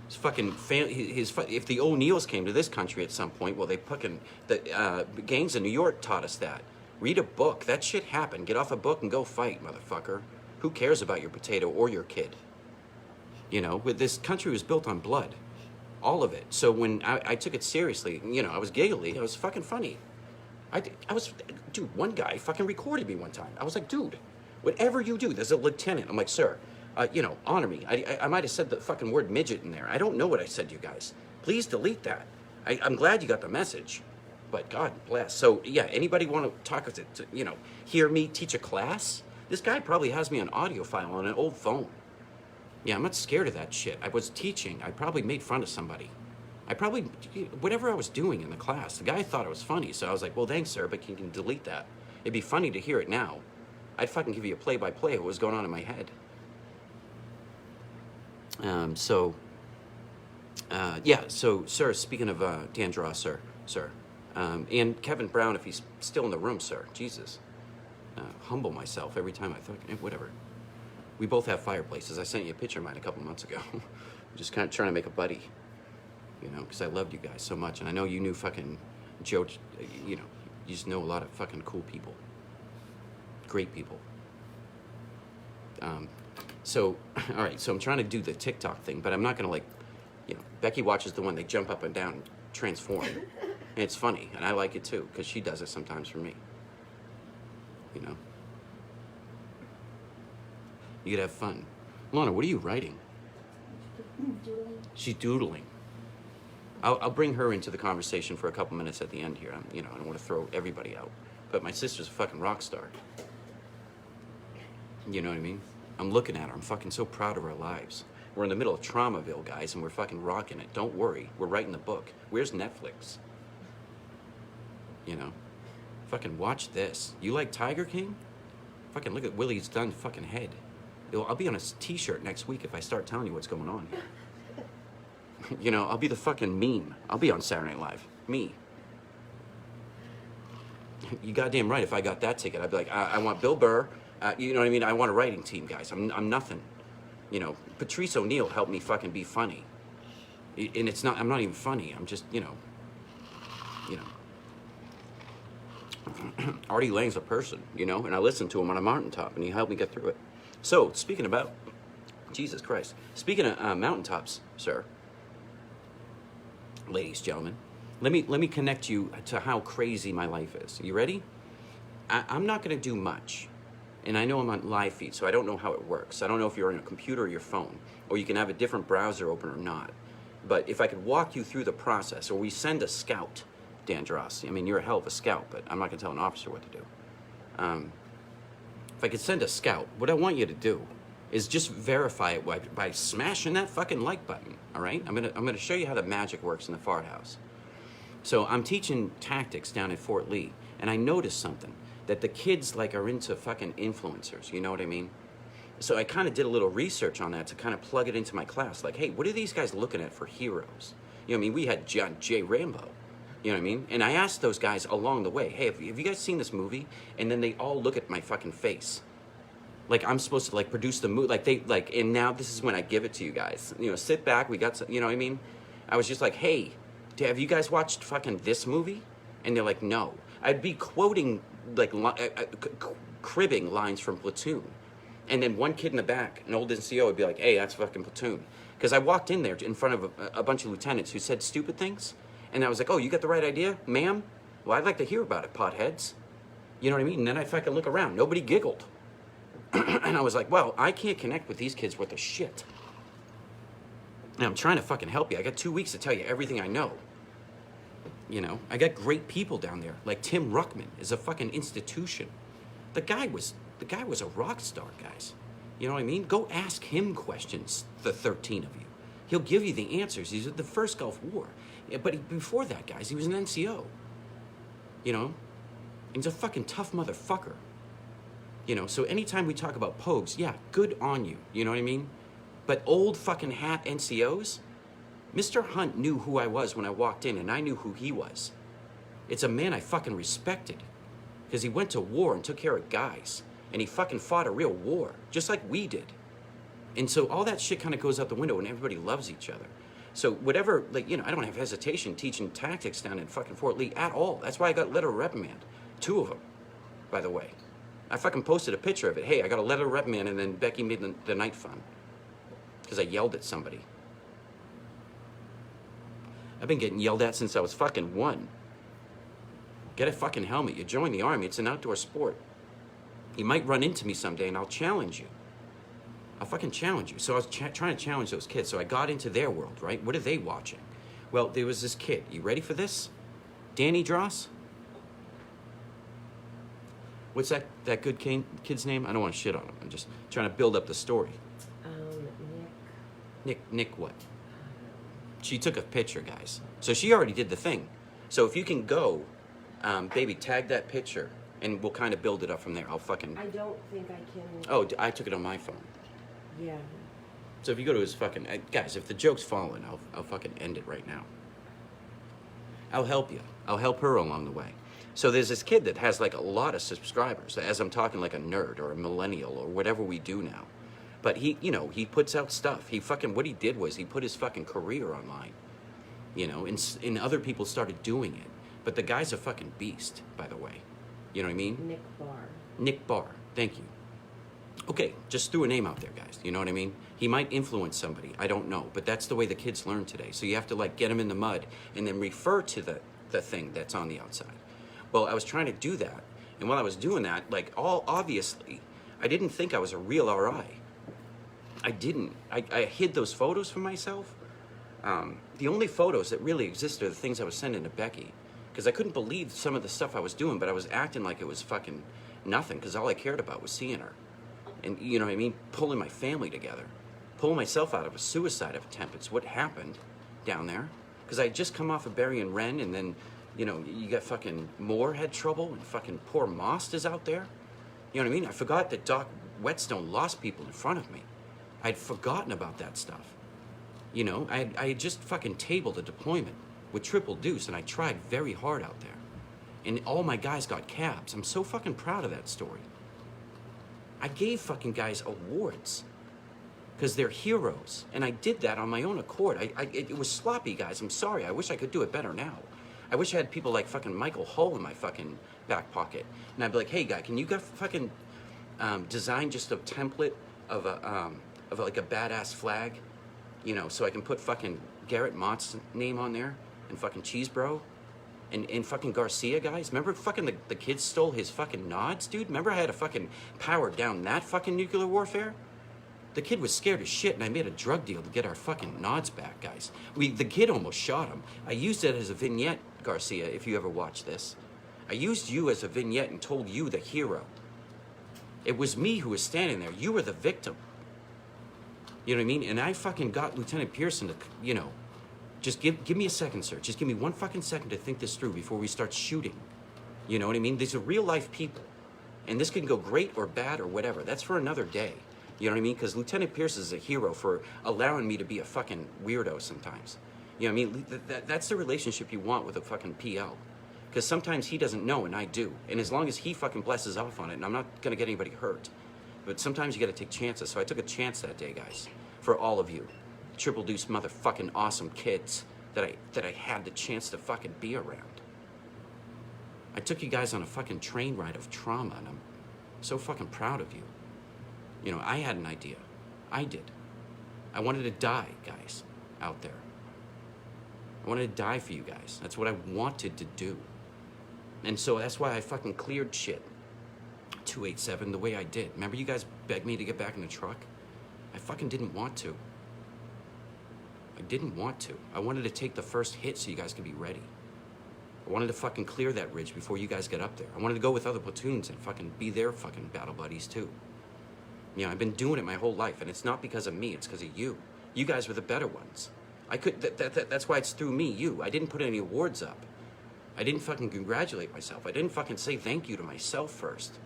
His fucking if the O'Neills came to this country at some point, well, they fucking the gangs in New York taught us that. Read a book. That shit happened. Get off a book and go fight, motherfucker. Who cares about your potato or your kid? You know, this country was built on blood, all of it. So when I took it seriously, you know, I was giggly. I was fucking funny. Dude. One guy fucking recorded me one time. I was like, dude. Whatever you do, there's a lieutenant. I'm like, sir, you know, honor me. I might have said the fucking word midget in there. I don't know what I said to you guys. Please delete that. I'm glad you got the message, but God bless. So, yeah, anybody want to talk to you know, hear me teach a class? This guy probably has me on audio file on an old phone. Yeah, I'm not scared of that shit. I was teaching. I probably made fun of somebody. Whatever I was doing in the class, the guy thought it was funny. So I was like, well, thanks, sir, but you can delete that. It'd be funny to hear it now. I'd fucking give you a play-by-play of what was going on in my head. So, sir, speaking of Dan Draw, sir, and Kevin Brown, if he's still in the room, sir, Jesus, humble myself every time I thought, whatever. We both have fireplaces. I sent you a picture of mine a couple months ago. I'm just kind of trying to make a buddy, you know, because I loved you guys so much, and I know you knew fucking Joe, you know, you just know a lot of fucking cool people. Great people. So, all right, so I'm trying to do the TikTok thing, but I'm not going to, like, you know, Becky watches the one they jump up and down and transform. And it's funny, and I like it too, because she does it sometimes for me. You know? You could have fun. Lana, what are you writing? Doodling. She's doodling. I'll bring her into the conversation for a couple minutes at the end here. You know, I don't want to throw everybody out. But my sister's a fucking rock star. You know what I mean? I'm looking at her. I'm fucking so proud of our lives. We're in the middle of Traumaville, guys, and we're fucking rocking it. Don't worry. We're writing the book. Where's Netflix? You know? Fucking watch this. You like Tiger King? Fucking look at Willie's done fucking head. I'll be on a t-shirt next week if I start telling you what's going on here. You know, I'll be the fucking meme. I'll be on Saturday Night Live. Me. You goddamn right. If I got that ticket, I'd be like, I want Bill Burr. You know what I mean? I want a writing team, guys. I'm nothing. You know, Patrice O'Neill helped me fucking be funny. And it's not, I'm not even funny. I'm just, you know. Artie Lang's a person, you know, and I listened to him on a mountaintop, and he helped me get through it. So, speaking about, Jesus Christ, speaking of mountaintops, sir, ladies, gentlemen, let me connect you to how crazy my life is. You ready? I'm not going to do much. And I know I'm on live feed, so I don't know how it works. I don't know if you're on a computer or your phone, or you can have a different browser open or not. But if I could walk you through the process, or we send a scout, Dan Drossi. I mean, you're a hell of a scout, but I'm not going to tell an officer what to do. If I could send a scout, what I want you to do is just verify it by smashing that fucking like button, all right? I'm gonna show you how the magic works in the fart house. So I'm teaching tactics down at Fort Lee, and I noticed something, that the kids, like, are into fucking influencers, you know what I mean? So I kind of did a little research on that to kind of plug it into my class. Like, hey, what are these guys looking at for heroes? You know what I mean? We had John J. Rambo. You know what I mean? And I asked those guys along the way, hey, have you guys seen this movie? And then they all look at my fucking face. Like I'm supposed to like produce the movie. Like they like, and now this is when I give it to you guys. You know, sit back. We got some, you know what I mean? I was just like, hey, have you guys watched fucking this movie? And they're like, no. I'd be quoting, like, cribbing lines from Platoon. And then one kid in the back, an old NCO, would be like, hey, that's fucking Platoon. Because I walked in there in front of a bunch of lieutenants who said stupid things. And I was like, oh, you got the right idea, ma'am? Well, I'd like to hear about it, potheads. You know what I mean? And then I fucking look around. Nobody giggled. And I was like, well, I can't connect with these kids worth a shit. And I'm trying to fucking help you. I got 2 weeks to tell you everything I know. You know, I got great people down there. Like Tim Ruckman is a fucking institution. The guy was a rock star, guys. You know what I mean? Go ask him questions, the 13 of you. He'll give you the answers. He's at the first Gulf War. Yeah, but before that, guys, he was an NCO. You know? And he's a fucking tough motherfucker. You know, so anytime we talk about Pogues, yeah, good on you. You know what I mean? But old fucking hat NCOs, Mr. Hunt knew who I was when I walked in, and I knew who he was. It's a man I fucking respected. Because he went to war and took care of guys. And he fucking fought a real war, just like we did. And so all that shit kind of goes out the window and everybody loves each other. So whatever, like, you know, I don't have hesitation teaching tactics down in fucking Fort Lee at all. That's why I got letter of reprimand. 2 of them, by the way. I fucking posted a picture of it. Hey, I got a letter of reprimand, and then Becky made the night fun. Because I yelled at somebody. I've been getting yelled at since I was fucking 1. Get a fucking helmet. You join the Army. It's an outdoor sport. You might run into me someday, and I'll challenge you. I'll fucking challenge you. So I was trying to challenge those kids. So I got into their world, right? What are they watching? Well, there was this kid. You ready for this? Danny Dross? What's that good kid's name? I don't want to shit on him. I'm just trying to build up the story. Nick what? She took a picture, guys. So she already did the thing. So if you can go, baby, tag that picture, and we'll kind of build it up from there. I'll fucking... I don't think I can... Oh, I took it on my phone. Yeah. So if you go to his fucking... Guys, if the joke's falling, I'll fucking end it right now. I'll help you. I'll help her along the way. So there's this kid that has like a lot of subscribers, as I'm talking like a nerd or a millennial or whatever we do now. But he, you know, he puts out stuff. He fucking... What he did was he put his fucking career online. You know, and other people started doing it. But the guy's a fucking beast, by the way. You know what I mean? Nick Barr. Thank you. Okay, just threw a name out there, guys. You know what I mean? He might influence somebody. I don't know. But that's the way the kids learn today. So you have to, like, get them in the mud and then refer to the thing that's on the outside. Well, I was trying to do that. And while I was doing that, like, obviously, I didn't think I was a real RI. I didn't. I hid those photos from myself. The only photos that really exist are the things I was sending to Becky. Because I couldn't believe some of the stuff I was doing, but I was acting like it was fucking nothing, because all I cared about was seeing her. And, you know what I mean? Pulling my family together. Pulling myself out of a suicide attempt. It's what happened down there. Because I had just come off of Berrien Wren, and then, you know, you got fucking Moore had trouble, and fucking poor Most is out there. You know what I mean? I forgot that Doc Whetstone lost people in front of me. I'd forgotten about that stuff. You know, I had just fucking tabled a deployment with Triple Deuce, and I tried very hard out there. And all my guys got cabs. I'm so fucking proud of that story. I gave fucking guys awards because they're heroes. And I did that on my own accord. It was sloppy, guys. I'm sorry. I wish I could do it better now. I wish I had people like fucking Michael Hull in my fucking back pocket. And I'd be like, hey, guy, can you fucking design just a template of like a badass flag? You know, so I can put fucking Garrett Mott's name on there and fucking Cheese Bro and fucking Garcia, guys. Remember fucking the kids stole his fucking nods, dude? Remember I had to fucking power down that fucking nuclear warfare? The kid was scared as shit, and I made a drug deal to get our fucking nods back, guys. The kid almost shot him. I used it as a vignette, Garcia, if you ever watch this. I used you as a vignette and told you the hero. It was me who was standing there. You were the victim. You know what I mean? And I fucking got Lieutenant Pearson to, you know, just give me a second, sir. Just give me 1 fucking second to think this through before we start shooting. You know what I mean? These are real life people. And this can go great or bad or whatever. That's for another day. You know what I mean? Because Lieutenant Pierce is a hero for allowing me to be a fucking weirdo sometimes. You know what I mean? That's the relationship you want with a fucking PL. Because sometimes he doesn't know and I do. And as long as he fucking blesses off on it, and I'm not going to get anybody hurt. But sometimes you got to take chances. So I took a chance that day, guys. For all of you. Triple Deuce motherfucking awesome kids that I had the chance to fucking be around. I took you guys on a fucking train ride of trauma, and I'm so fucking proud of you. You know, I had an idea. I did. I wanted to die, guys, out there. I wanted to die for you guys. That's what I wanted to do. And so that's why I fucking cleared shit. 287 the way I did. Remember you guys begged me to get back in the truck? I fucking didn't want to. I didn't want to. I wanted to take the first hit so you guys could be ready. I wanted to fucking clear that ridge before you guys get up there. I wanted to go with other platoons and fucking be their fucking battle buddies too. You know, I've been doing it my whole life, and it's not because of me, it's because of you. You guys were the better ones. That's why it's through me, you. I didn't put any awards up. I didn't fucking congratulate myself. I didn't fucking say thank you to myself first.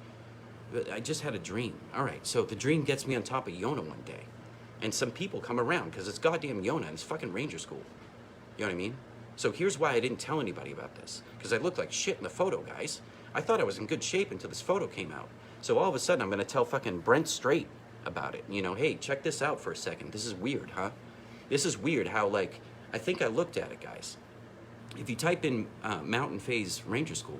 I just had a dream. All right, so the dream gets me on top of Yona one day. And some people come around, because it's goddamn Yona, and it's fucking Ranger School. You know what I mean? So here's why I didn't tell anybody about this. Because I looked like shit in the photo, guys. I thought I was in good shape until this photo came out. So all of a sudden, I'm going to tell fucking Brent straight about it. You know, hey, check this out for a second. This is weird, huh? This is weird how, like, I think I looked at it, guys. If you type in Mountain Phase Ranger School,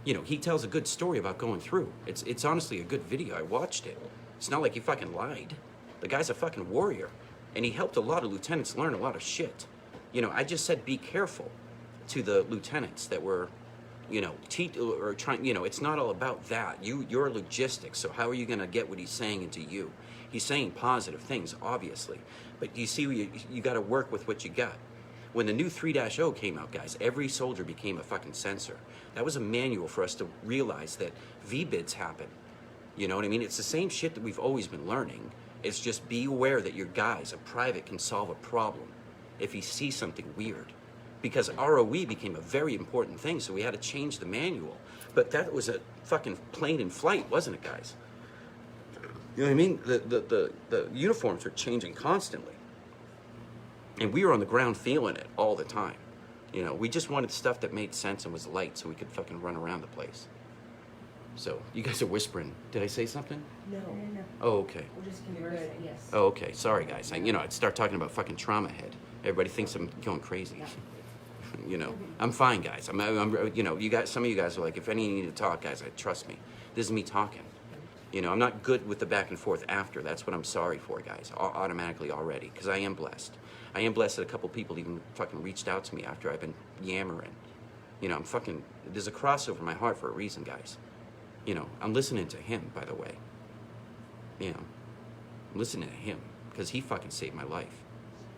you know, he tells a good story about going through. It's honestly a good video. I watched it. It's not like he fucking lied. The guy's a fucking warrior. And he helped a lot of lieutenants learn a lot of shit. You know, I just said be careful to the lieutenants that were, you know, trying, you know, it's not all about that. You're logistics, so how are you going to get what he's saying into you? He's saying positive things, obviously. But you see, you got to work with what you got. When the new 3-0 came out, guys, every soldier became a fucking sensor. That was a manual for us to realize that VBIDs happen. You know what I mean? It's the same shit that we've always been learning. It's just be aware that your guys, a private, can solve a problem if he sees something weird. Because ROE became a very important thing, so we had to change the manual. But that was a fucking plane in flight, wasn't it, guys? You know what I mean? The uniforms are changing constantly. And we were on the ground feeling it all the time. You know, we just wanted stuff that made sense and was light so we could fucking run around the place. So, you guys are whispering. Did I say something? No. Oh, okay. We're just conversing. Yes. Oh, okay. Sorry, guys. I'd start talking about fucking trauma head. Everybody thinks I'm going crazy. Yeah. You know, I'm fine, guys. I'm, you know, you guys. Some of you guys are like, if any you need to talk, guys, trust me. This is me talking. You know, I'm not good with the back and forth after. That's what I'm sorry for, guys. Automatically already, because I am blessed. I am blessed that a couple people even fucking reached out to me after I've been yammering. You know, there's a cross over my heart for a reason, guys. You know, I'm listening to him, by the way. You know, I'm listening to him because he fucking saved my life.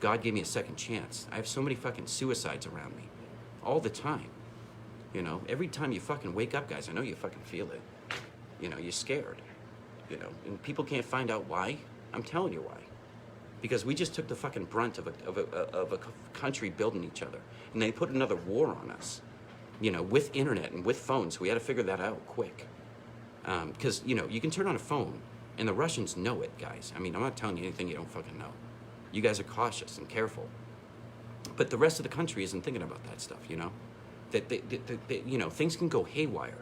God gave me a second chance. I have so many fucking suicides around me all the time. You know, every time you fucking wake up, guys, I know you fucking feel it. You know, you're scared. You know, and people can't find out why. I'm telling you why. Because we just took the fucking brunt of a country building each other. And they put another war on us, you know, with internet and with phones. We had to figure that out quick. Because, you know, you can turn on a phone, and the Russians know it, guys. I mean, I'm not telling you anything you don't fucking know. You guys are cautious and careful. But the rest of the country isn't thinking about that stuff, you know? That you know, things can go haywire,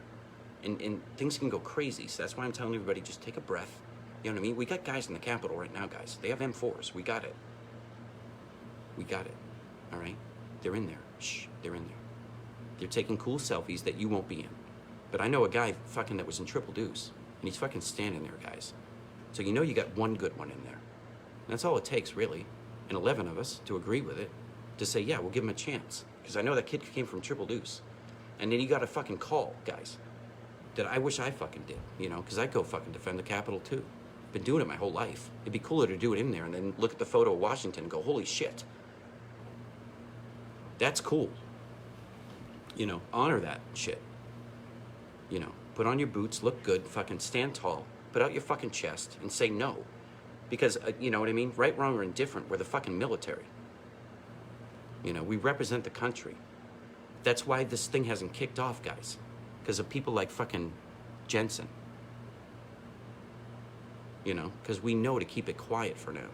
and things can go crazy. So that's why I'm telling everybody, just take a breath. You know what I mean? We got guys in the Capitol right now, guys. They have M4s. We got it. We got it. All right? They're in there. Shh. They're in there. They're taking cool selfies that you won't be in. But I know a guy fucking that was in Triple Deuce, and he's fucking standing there, guys. So you know you got one good one in there. And that's all it takes, really, and 11 of us to agree with it, to say, yeah, we'll give him a chance. Because I know that kid came from Triple Deuce. And then you got a fucking call, guys, that I wish I fucking did, you know, because I'd go fucking defend the Capitol, too. Been doing it my whole life. It'd be cooler to do it in there and then look at the photo of Washington and go, holy shit. That's cool. You know, honor that shit. You know, put on your boots, look good, fucking stand tall, put out your fucking chest and say no. Because, you know what I mean? Right, wrong, or indifferent, we're the fucking military. You know, we represent the country. That's why this thing hasn't kicked off, guys. Because of people like fucking Jensen. you know, because we know to keep it quiet for now.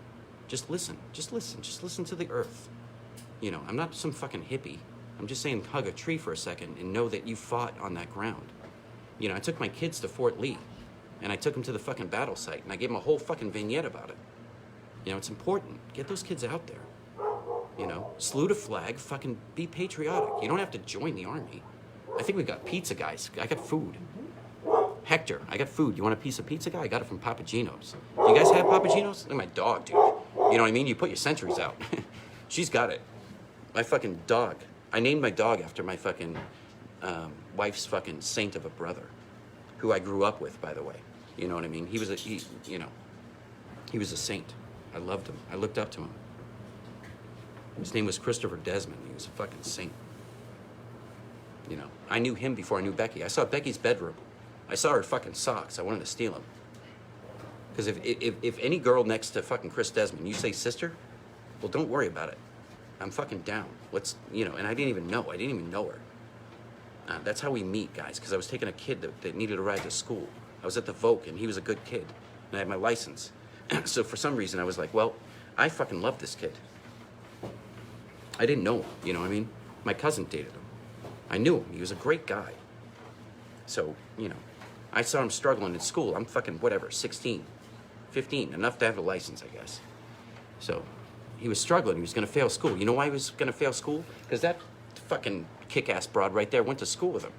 Just listen, just listen, just listen to the earth. You know, I'm not some fucking hippie. I'm just saying hug a tree for a second and know that you fought on that ground. You know, I took my kids to Fort Lee, and I took them to the fucking battle site, and I gave them a whole fucking vignette about it. You know, it's important. Get those kids out there. You know, salute a flag, fucking be patriotic. You don't have to join the army. I think we got pizza, guys. I got food. Hector, I got food. You want a piece of pizza, guy? I got it from Papagino's. Do you guys have Papagino's? Look at my dog, dude. You know what I mean? You put your sentries out. She's got it. My fucking dog. I named my dog after my fucking wife's fucking saint of a brother, who I grew up with, by the way. You know what I mean? He was a saint. I loved him. I looked up to him. His name was Christopher Desmond. He was a fucking saint. You know, I knew him before I knew Becky. I saw Becky's bedroom. I saw her fucking socks. I wanted to steal them. Because if any girl next to fucking Chris Desmond, you say sister, well, don't worry about it. I'm fucking down. Let's, you know, and I didn't even know her. That's how we meet, guys, because I was taking a kid that needed a ride to school. I was at the Vogue, and he was a good kid, and I had my license. So for some reason, I was like, well, I fucking love this kid. I didn't know him, you know what I mean? My cousin dated him. I knew him. He was a great guy. So, you know, I saw him struggling in school. I'm fucking, whatever, 16, 15, enough to have a license, I guess. So he was struggling. He was going to fail school. You know why he was going to fail school? Because that fucking kick-ass broad right there went to school with him.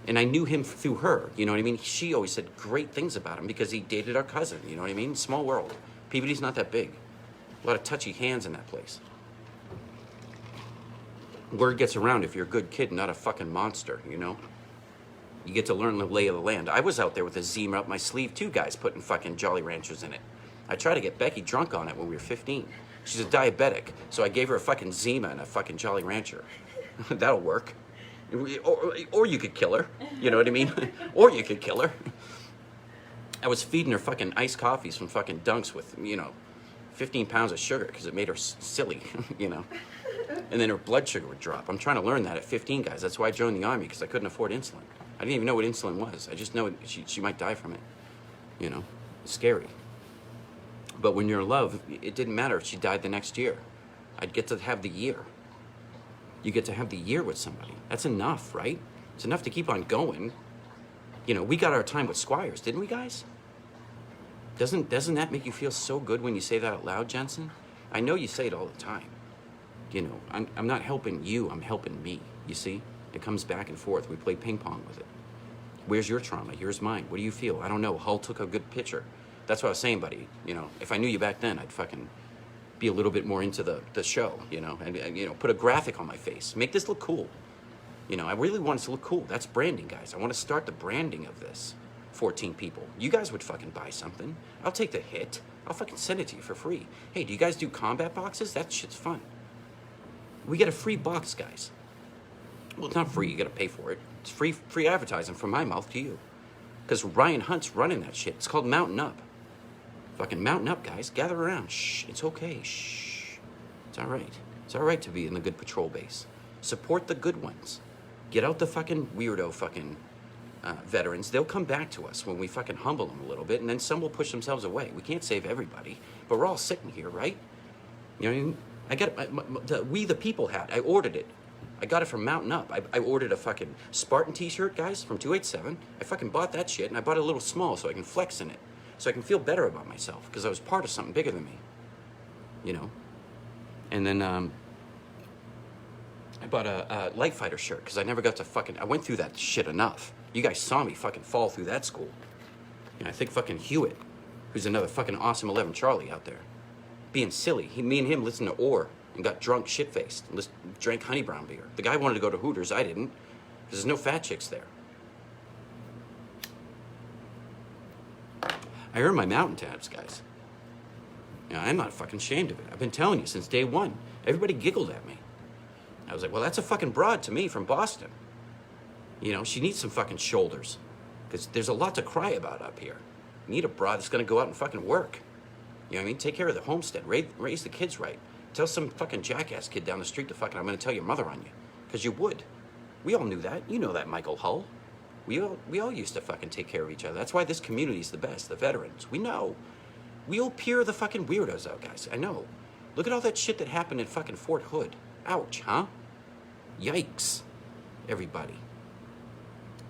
And I knew him through her, you know what I mean? She always said great things about him because he dated our cousin, you know what I mean? Small world. Peabody's not that big. A lot of touchy hands in that place. Word gets around if you're a good kid, not a fucking monster, you know? You get to learn the lay of the land. I was out there with a Zima up my sleeve too, guys, putting fucking Jolly Ranchers in it. I tried to get Becky drunk on it when we were 15. She's a diabetic, so I gave her a fucking Zima and a fucking Jolly Rancher. That'll work. Or you could kill her, you know what I mean? Or you could kill her. I was feeding her fucking iced coffees from fucking Dunks with, you know, 15 pounds of sugar because it made her silly, you know? And then her blood sugar would drop. I'm trying to learn that at 15, guys. That's why I joined the army, because I couldn't afford insulin. I didn't even know what insulin was. I just know she might die from it, you know? It's scary. But when you're in love, it didn't matter if she died the next year. I'd get to have the year. You get to have the year with somebody. That's enough, right? It's enough to keep on going. You know, we got our time with Squires, didn't we, guys? Doesn't that make you feel so good when you say that out loud, Jensen? I know you say it all the time. You know, I'm not helping you, I'm helping me, you see? It comes back and forth. We play ping pong with it. Where's your trauma? Here's mine. What do you feel? I don't know. Hull took a good picture. That's what I was saying, buddy. You know, if I knew you back then, I'd fucking be a little bit more into the show, you know, and, you know, put a graphic on my face. Make this look cool. You know, I really want it to look cool. That's branding, guys. I want to start the branding of this. 14 people. You guys would fucking buy something. I'll take the hit. I'll fucking send it to you for free. Hey, do you guys do combat boxes? That shit's fun. We get a free box, guys. Well, it's not free. You got to pay for it. It's free advertising from my mouth to you. Because Ryan Hunt's running that shit. It's called Mountain Up. Fucking mountain up, guys. Gather around. Shh. It's okay. Shh. It's all right. It's all right to be in the good patrol base. Support the good ones. Get out the fucking weirdo fucking veterans. They'll come back to us when we fucking humble them a little bit, and then some will push themselves away. We can't save everybody, but we're all sitting here, right? You know what I mean? I got the We the People hat. I ordered it. I got it from Mountain Up. I ordered a fucking Spartan t-shirt, guys, from 287. I fucking bought that shit, and I bought it a little small so I can flex in it. So I can feel better about myself, because I was part of something bigger than me. You know? And then, I bought a Light Fighter shirt, because I never got to fucking... I went through that shit enough. You guys saw me fucking fall through that school. And I think fucking Hewitt, who's another fucking awesome 11 Charlie out there, being silly. Me and him listened to Orr and got drunk, shit-faced, and drank honey brown beer. The guy wanted to go to Hooters. I didn't, because there's no fat chicks there. I earned my mountain tabs, guys. You know, I'm not fucking ashamed of it. I've been telling you since day one. Everybody giggled at me. I was like, well, that's a fucking broad to me from Boston. You know, she needs some fucking shoulders, because there's a lot to cry about up here. You need a broad that's going to go out and fucking work. You know what I mean? Take care of the homestead. Raise the kids right. Tell some fucking jackass kid down the street to fucking, I'm going to tell your mother on you. Because you would. We all knew that. You know that, Michael Hull. We all used to fucking take care of each other. That's why this community's the best. The veterans. We know. We'll peer the fucking weirdos out, guys. I know. Look at all that shit that happened in fucking Fort Hood. Ouch, huh? Yikes, everybody.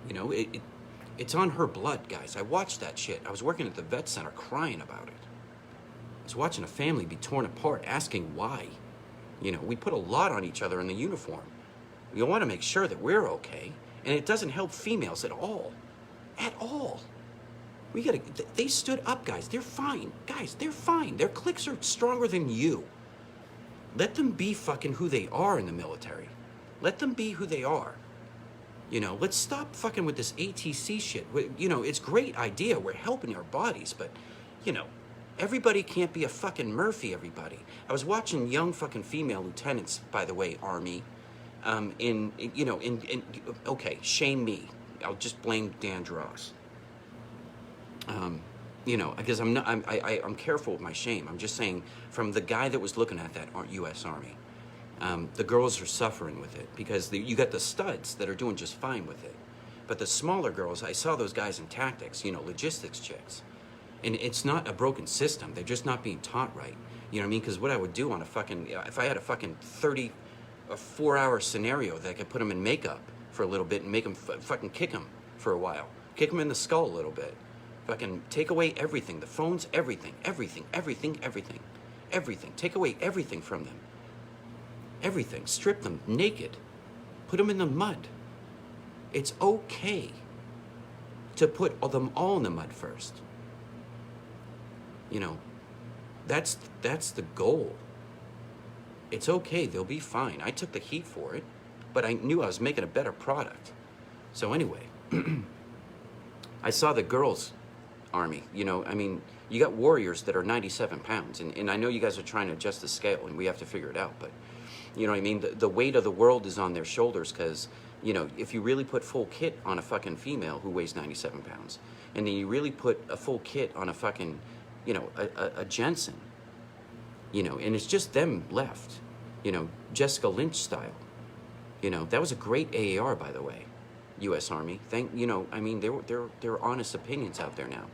You know, it's on her blood, guys. I watched that shit. I was working at the vet center crying about it. I was watching a family be torn apart, asking why. You know, we put a lot on each other in the uniform. We want to make sure that we're okay, and it doesn't help females at all. At all. They stood up, guys. They're fine. Guys, they're fine. Their clicks are stronger than you. Let them be fucking who they are in the military. Let them be who they are. You know, let's stop fucking with this ATC shit. You know, it's a great idea. We're helping our bodies, but, you know, everybody can't be a fucking Murphy, everybody. I was watching young fucking female lieutenants, by the way, Army, okay, shame me. I'll just blame Dan Dross. You know, because I'm careful with my shame. I'm just saying, from the guy that was looking at that U.S. Army, the girls are suffering with it because you got the studs that are doing just fine with it. But the smaller girls, I saw those guys in tactics, you know, logistics chicks. And it's not a broken system. They're just not being taught right. You know what I mean? Because what I would do on if I had a fucking 4-hour scenario that I could put them in makeup for a little bit and make them fucking kick them for a while. Kick them in the skull a little bit. Fucking take away everything. The phones, everything. Take away everything from them. Everything. Strip them naked. Put them in the mud. It's okay to put them all in the mud first. You know, that's the goal. It's okay. They'll be fine. I took the heat for it, but I knew I was making a better product. So anyway, I saw the girls' Army. You know, I mean, you got warriors that are 97 pounds, and I know you guys are trying to adjust the scale, and we have to figure it out, but you know what I mean? The weight of the world is on their shoulders because, you know, if you really put full kit on a fucking female who weighs 97 pounds, and then you really put a full kit on a fucking, you know, a Jensen, you know, and it's just them left, you know, Jessica Lynch style. You know, that was a great AAR, by the way, U.S. Army. You know, I mean, there are honest opinions out there now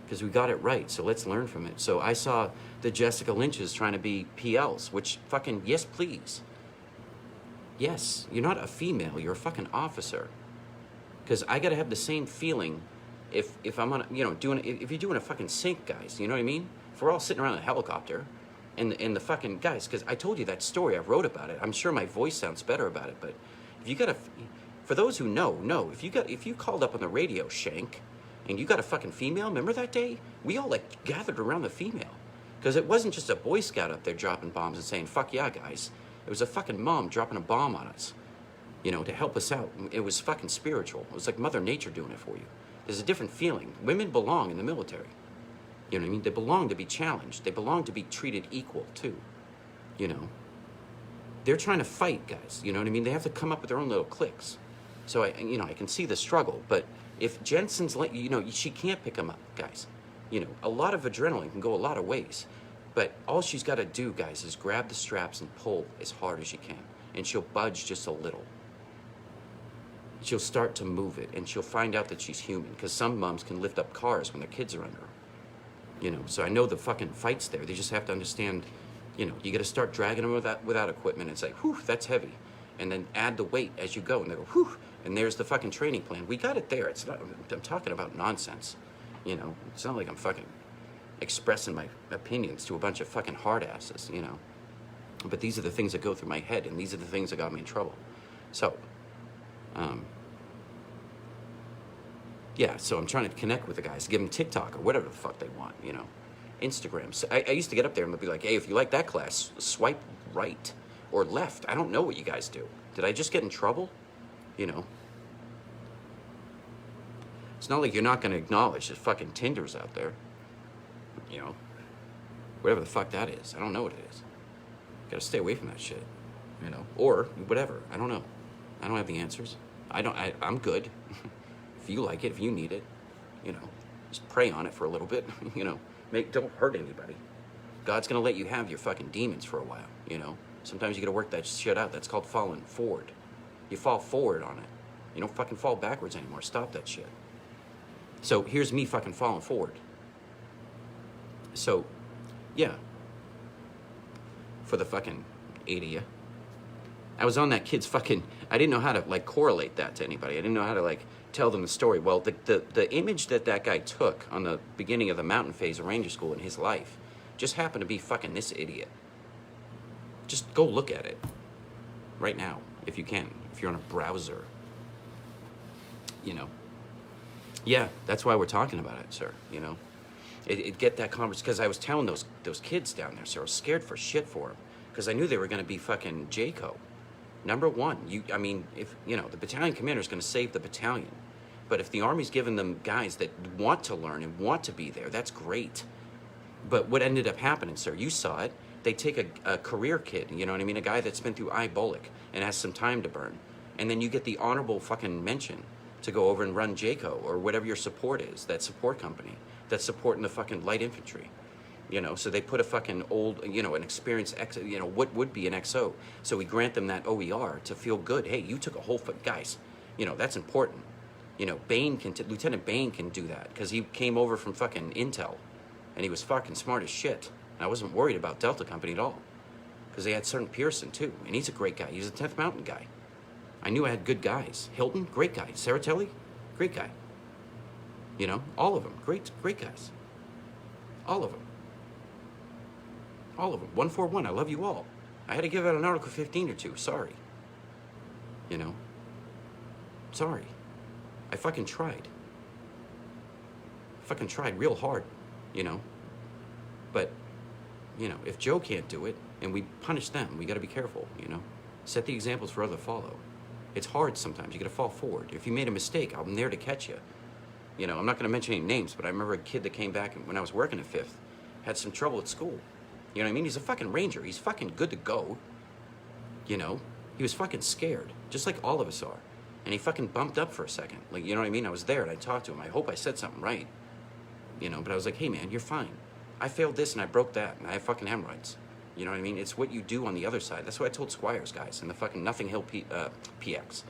because we got it right, so let's learn from it. So I saw the Jessica Lynches trying to be PLs, which fucking, yes, please. Yes, you're not a female, you're a fucking officer. Because I got to have the same feeling if I'm on, you know, if you're doing a fucking sink, guys, you know what I mean? If we're all sitting around a helicopter and the fucking guys, because I told you that story, I wrote about it. I'm sure my voice sounds better about it, but if you got for those who know, if you called up on the radio, Shank, and you got a fucking female, remember that day? We all like gathered around the female. Because it wasn't just a Boy Scout up there dropping bombs and saying, fuck yeah, guys. It was a fucking mom dropping a bomb on us, you know, to help us out. It was fucking spiritual. It was like Mother Nature doing it for you. There's a different feeling. Women belong in the military. You know what I mean? They belong to be challenged. They belong to be treated equal, too. You know? They're trying to fight, guys. You know what I mean? They have to come up with their own little cliques. So, I can see the struggle. But if Jensen's, you know, she can't pick them up, guys. You know, a lot of adrenaline can go a lot of ways. But all she's got to do, guys, is grab the straps and pull as hard as she can. And she'll budge just a little. She'll start to move it, and she'll find out that she's human. Because some moms can lift up cars when their kids are under them. You know, so I know the fucking fight's there. They just have to understand, you know, you got to start dragging them without equipment and say, whew, that's heavy. And then add the weight as you go. And they go, whew, and there's the fucking training plan. We got it there. It's not, I'm talking about nonsense. You know, it's not like I'm fucking expressing my opinions to a bunch of fucking hard asses, you know. But these are the things that go through my head, and these are the things that got me in trouble. So, yeah, so I'm trying to connect with the guys, give them TikTok or whatever the fuck they want, you know. Instagram. So I used to get up there and be like, hey, if you like that class, swipe right or left. I don't know what you guys do. Did I just get in trouble? You know. It's not like you're not going to acknowledge that fucking Tinder's out there. You know. Whatever the fuck that is. I don't know what it is. Gotta stay away from that shit. You know. Or whatever. I don't know. I don't have the answers. I'm good. If you like it, if you need it, you know, just pray on it for a little bit, you know, don't hurt anybody. God's gonna let you have your fucking demons for a while, you know. Sometimes you gotta work that shit out. That's called falling forward. You fall forward on it, You don't fucking fall backwards anymore. Stop that shit. So here's me fucking falling forward. So, yeah. For the fucking 8 of you. I was on that kid's fucking, I didn't know how to like correlate that to anybody. I didn't know how to like tell them the story. Well, the image that guy took on the beginning of the mountain phase of Ranger School in his life just happened to be fucking this idiot. Just go look at it right now, if you can, if you're on a browser. You know. Yeah, that's why we're talking about it, sir, you know. It get that conversation, because I was telling those kids down there, so I was scared for shit for them, because I knew they were going to be fucking JCO. Number one, I mean, if, you know, the battalion commander is going to save the battalion. But if the Army's giving them guys that want to learn and want to be there, that's great. But what ended up happening, sir, you saw it. They take a career kid, you know what I mean? A guy that's been through IBOLIC and has some time to burn. And then you get the honorable fucking mention to go over and run JCO or whatever your support is, that support company that's supporting the fucking light infantry. You know, so they put a fucking old, you know, an experienced, you know, what would be an XO. So we grant them that OER to feel good. Hey, you took a whole foot, guys, you know, that's important. You know, Lieutenant Bain can do that because he came over from fucking Intel and he was fucking smart as shit. And I wasn't worried about Delta Company at all because they had Sergeant Pearson too. And he's a great guy. He's a 10th Mountain guy. I knew I had good guys. Hilton, great guy. Saratelli, great guy. You know, all of them, great guys. All of them. All of them. 141, I love you all. I had to give out an Article 15 or two. Sorry. You know? Sorry. I fucking tried. Fucking tried real hard, you know? But, you know, if Joe can't do it and we punish them, we gotta be careful, you know? Set the examples for others to follow. It's hard sometimes. You gotta fall forward. If you made a mistake, I'm there to catch you. You know, I'm not gonna mention any names, but I remember a kid that came back when I was working at 5th, had some trouble at school. You know what I mean? He's a fucking Ranger. He's fucking good to go. You know? He was fucking scared, just like all of us are. And he fucking bumped up for a second. Like, you know what I mean? I was there and I talked to him. I hope I said something right. You know, but I was like, hey man, you're fine. I failed this and I broke that and I have fucking hemorrhoids. You know what I mean? It's what you do on the other side. That's what I told Squires guys in the fucking Nothing Hill PX.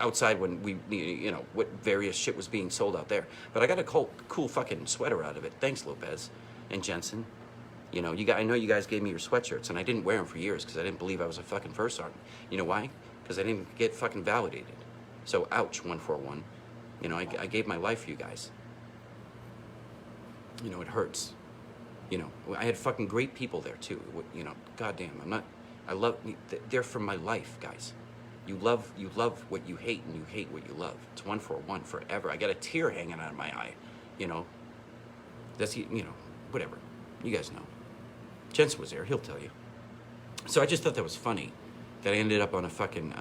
Outside when we, you know, what various shit was being sold out there. But I got a cool fucking sweater out of it. Thanks, Lopez and Jensen. You know, I know you guys gave me your sweatshirts, and I didn't wear them for years because I didn't believe I was a fucking first sergeant. You know why? Because I didn't get fucking validated. So, ouch, 141. You know, I gave my life for you guys. You know, it hurts. You know, I had fucking great people there, too. You know, goddamn, they're from my life, guys. You love what you hate, and you hate what you love. It's 141 forever. I got a tear hanging out of my eye, you know. That's, you know, whatever. You guys know. Jensen was there, he'll tell you. So I just thought that was funny that I ended up on a fucking,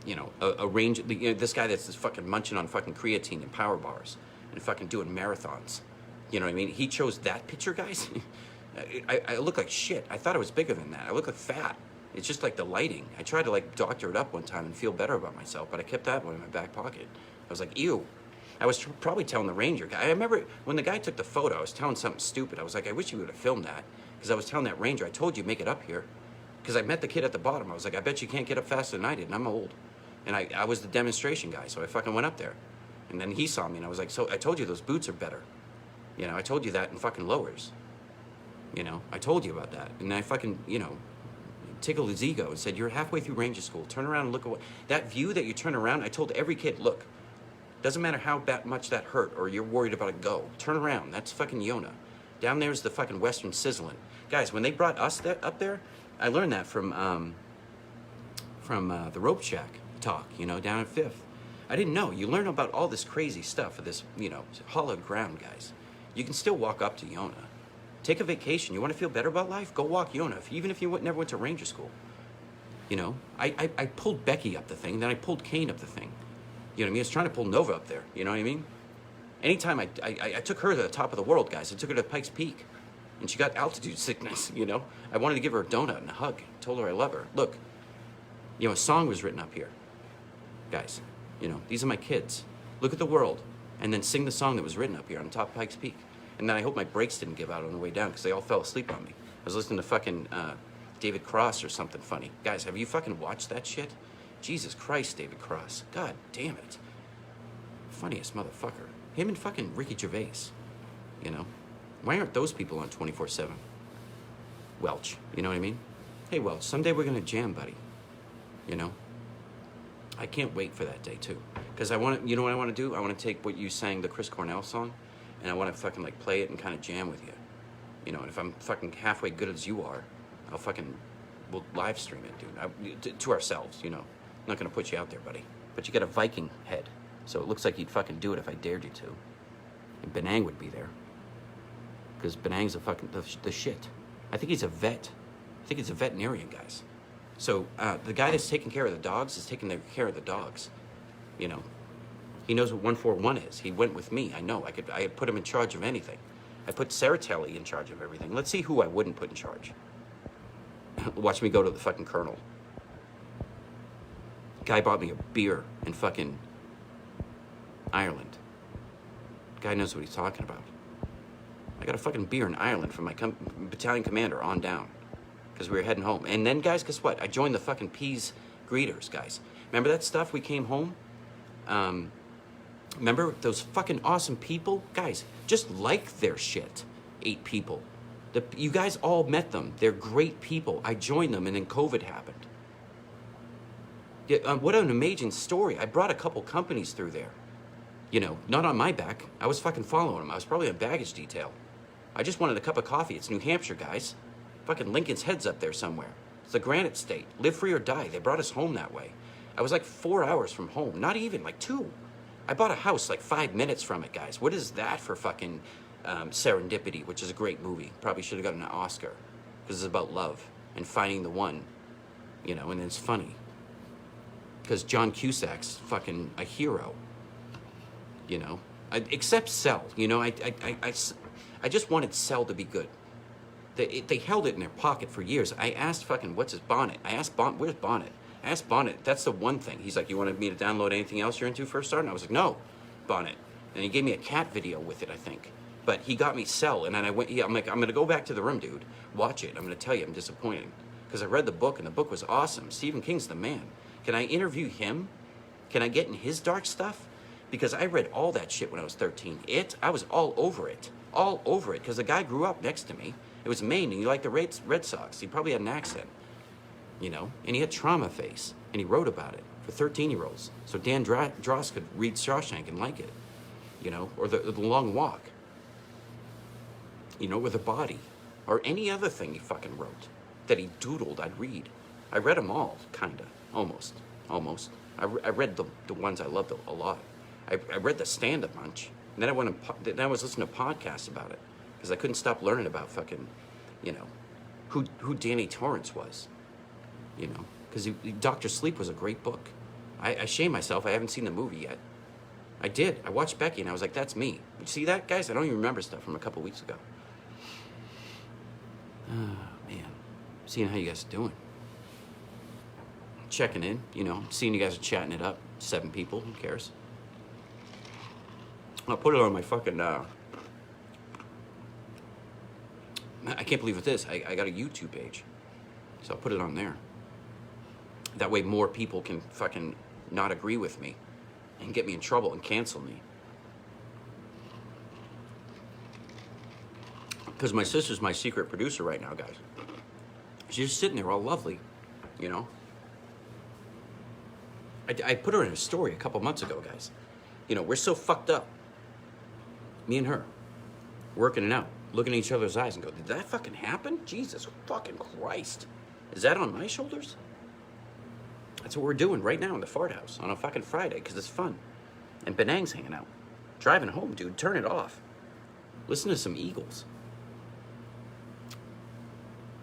you know, a range, you know, this guy that's just fucking munching on fucking creatine and power bars and fucking doing marathons. You know what I mean? He chose that picture, guys. I look like shit. I thought I was bigger than that. I look like fat. It's just like the lighting. I tried to like doctor it up one time and feel better about myself, but I kept that one in my back pocket. I was like, ew. I was probably telling the Ranger guy. I remember when the guy took the photo, I was telling something stupid. I was like, I wish you would have filmed that. Because I was telling that Ranger, I told you make it up here. Because I met the kid at the bottom. I was like, I bet you can't get up faster than I did, and I'm old. And I was the demonstration guy, so I fucking went up there. And then he saw me, and I was like, so I told you those boots are better. You know, I told you that in fucking lowers. You know, I told you about that. And I fucking, you know, tickled his ego and said, you're halfway through Ranger School. Turn around and look at what... That view that you turn around, I told every kid, look, doesn't matter how much that hurt or you're worried about it, go. Turn around. That's fucking Yona. Down there's the fucking Western Sizzling. Guys, when they brought us up there, I learned that from the Rope Shack talk, you know, down at 5th. I didn't know. You learn about all this crazy stuff of this, you know, hollowed ground, guys. You can still walk up to Yona. Take a vacation. You want to feel better about life? Go walk Yona, even if you never went to Ranger School. You know, I pulled Becky up the thing, then I pulled Kane up the thing. You know what I mean? I was trying to pull Nova up there. You know what I mean? Anytime I took her to the top of the world, guys. I took her to Pikes Peak. And she got altitude sickness, you know? I wanted to give her a donut and a hug. Told her I love her. Look, you know, a song was written up here. Guys, you know, these are my kids. Look at the world. And then sing the song that was written up here on top of Pikes Peak. And then I hope my brakes didn't give out on the way down because they all fell asleep on me. I was listening to fucking David Cross or something funny. Guys, have you fucking watched that shit? Jesus Christ, David Cross. God damn it. Funniest motherfucker. Him and fucking Ricky Gervais. You know? Why aren't those people on 24/7? Welch, you know what I mean? Hey, Welch, someday we're gonna jam, buddy. You know? I can't wait for that day, too. Because I want to, you know what I want to do? I want to take what you sang, the Chris Cornell song, and I want to fucking, like, play it and kind of jam with you. You know, and if I'm fucking halfway good as you are, I'll fucking, we'll live stream it, dude. To ourselves, you know. I'm not gonna put you out there, buddy. But you got a Viking head, so it looks like you'd fucking do it if I dared you to. And Benang would be there. Because Benang's a fucking, the shit. I think he's a vet. I think he's a veterinarian, guys. So the guy that's taking care of the dogs is taking care of the dogs. You know, he knows what 141 is. He went with me. I know. I put him in charge of anything. I put Saratelli in charge of everything. Let's see who I wouldn't put in charge. Watch me go to the fucking colonel. Guy bought me a beer in fucking Ireland. Guy knows what he's talking about. I got a fucking beer in Ireland from my battalion commander on down. Because we were heading home. And then, guys, guess what? I joined the fucking Peas Greeters, guys. Remember that stuff? We came home? Remember those fucking awesome people? Guys, just like their shit. 8 people. You guys all met them. They're great people. I joined them, and then COVID happened. Yeah, what an amazing story. I brought a couple companies through there. You know, not on my back. I was fucking following them. I was probably on baggage detail. I just wanted a cup of coffee. It's New Hampshire, Guys. Fucking Lincoln's Head's up there somewhere. It's the Granite State. Live free or die. They brought us home that way. I was like 4 hours from home. Not even, like 2. I bought a house like 5 minutes from it, guys. What is that for fucking Serendipity, which is a great movie. Probably should have gotten an Oscar. Because it's about love and finding the one. You know, and it's funny. Because John Cusack's fucking a hero. You know? Except Cell. You know, I just wanted Cell to be good. They held it in their pocket for years. I asked fucking, what's his Bonnet? I asked Bonnet, where's Bonnet? I asked Bonnet, that's the one thing. He's like, you wanted me to download anything else you're into First Start? And I was like, no, Bonnet. And he gave me a cat video with it, I think. But he got me Cell, and then I went, yeah, I'm like, I'm going to go back to the room, dude. Watch it. I'm going to tell you, I'm disappointed. Because I read the book, and the book was awesome. Stephen King's the man. Can I interview him? Can I get in his dark stuff? Because I read all that shit when I was 13. I was all over it. All over it. Because the guy grew up next to me. It was Maine, and he liked the Red Sox. He probably had an accent, you know? And he had trauma face, and he wrote about it for 13-year-olds. So Dan Dross could read Shawshank and like it, you know? Or the Long Walk, you know, with a body. Or any other thing he fucking wrote that he doodled, I'd read. I read them all, kind of. Almost. I read the ones I loved a lot. I read the Stand a bunch. And then I was listening to podcasts about it. Because I couldn't stop learning about fucking, you know, who Danny Torrance was. You know, because Dr. Sleep was a great book. I shame myself, I haven't seen the movie yet. I did. I watched Becky and I was like, that's me. You see that, guys? I don't even remember stuff from a couple weeks ago. Oh, man. Seeing how you guys are doing. Checking in, you know, seeing you guys are chatting it up. 7 people, who cares? I'll put it on my fucking, I can't believe it is. I got a YouTube page. So I'll put it on there. That way more people can fucking not agree with me and get me in trouble and cancel me. Because my sister's my secret producer right now, guys. She's just sitting there all lovely, you know. I put her in a story a couple months ago, guys. You know, we're so fucked up. Me and her. Working it out. Looking at each other's eyes and go, did that fucking happen? Jesus fucking Christ. Is that on my shoulders? That's what we're doing right now in the fart house on a fucking Friday because it's fun. And Benang's hanging out. Driving home, dude. Turn it off. Listen to some Eagles.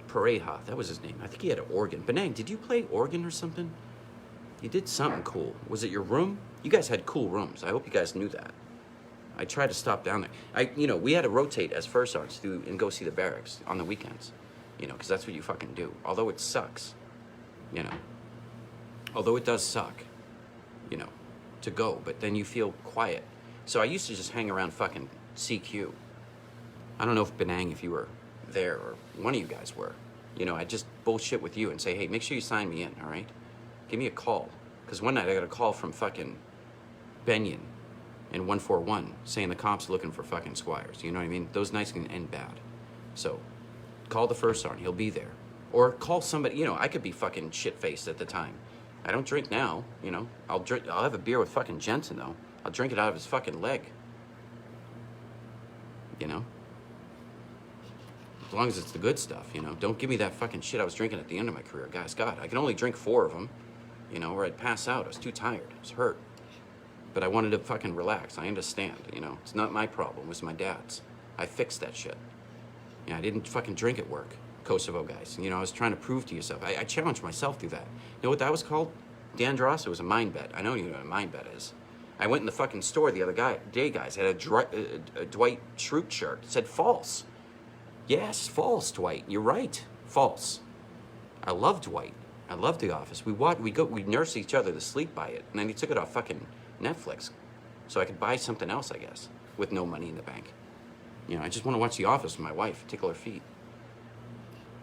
Pareja, that was his name. I think he had an organ. Benang, did you play organ or something? You did something cool. Was it your room? You guys had cool rooms. I hope you guys knew that. I tried to stop down there. You know, we had to rotate as First Sergeants and go see the barracks on the weekends. You know, because that's what you fucking do. Although it sucks, you know. Although it does suck, you know, to go. But then you feel quiet. So I used to just hang around fucking CQ. I don't know if Benang, if you were there, or one of you guys were. You know, I'd just bullshit with you and say, hey, make sure you sign me in, all right? Give me a call. Because one night I got a call from fucking Benyon and 141 saying the cops looking for fucking Squires. You know what I mean? Those nights can end bad. So call the first sergeant. He'll be there. Or call somebody. You know, I could be fucking shit-faced at the time. I don't drink now, you know. I'll have a beer with fucking Jensen, though. I'll drink it out of his fucking leg. You know? As long as it's the good stuff, you know. Don't give me that fucking shit I was drinking at the end of my career. Guys, God, I can only drink 4 of them, you know, or I'd pass out. I was too tired. I was hurt. But I wanted to fucking relax. I understand, you know. It's not my problem. It was my dad's. I fixed that shit. You know, I didn't fucking drink at work. Kosovo guys. You know, I was trying to prove to yourself. I challenged myself through that. You know what that was called? Dandros? It was a mind bet. I know you know what a mind bet is. I went in the fucking store the other day, guys. Had a Dwight Schrute shirt. It said false. Yes, false, Dwight. You're right. False. I love Dwight. I love The Office. We nurse each other to sleep by it. And then he took it off fucking Netflix. So I could buy something else, I guess, with no money in the bank. You know, I just want to watch The Office with my wife, tickle her feet.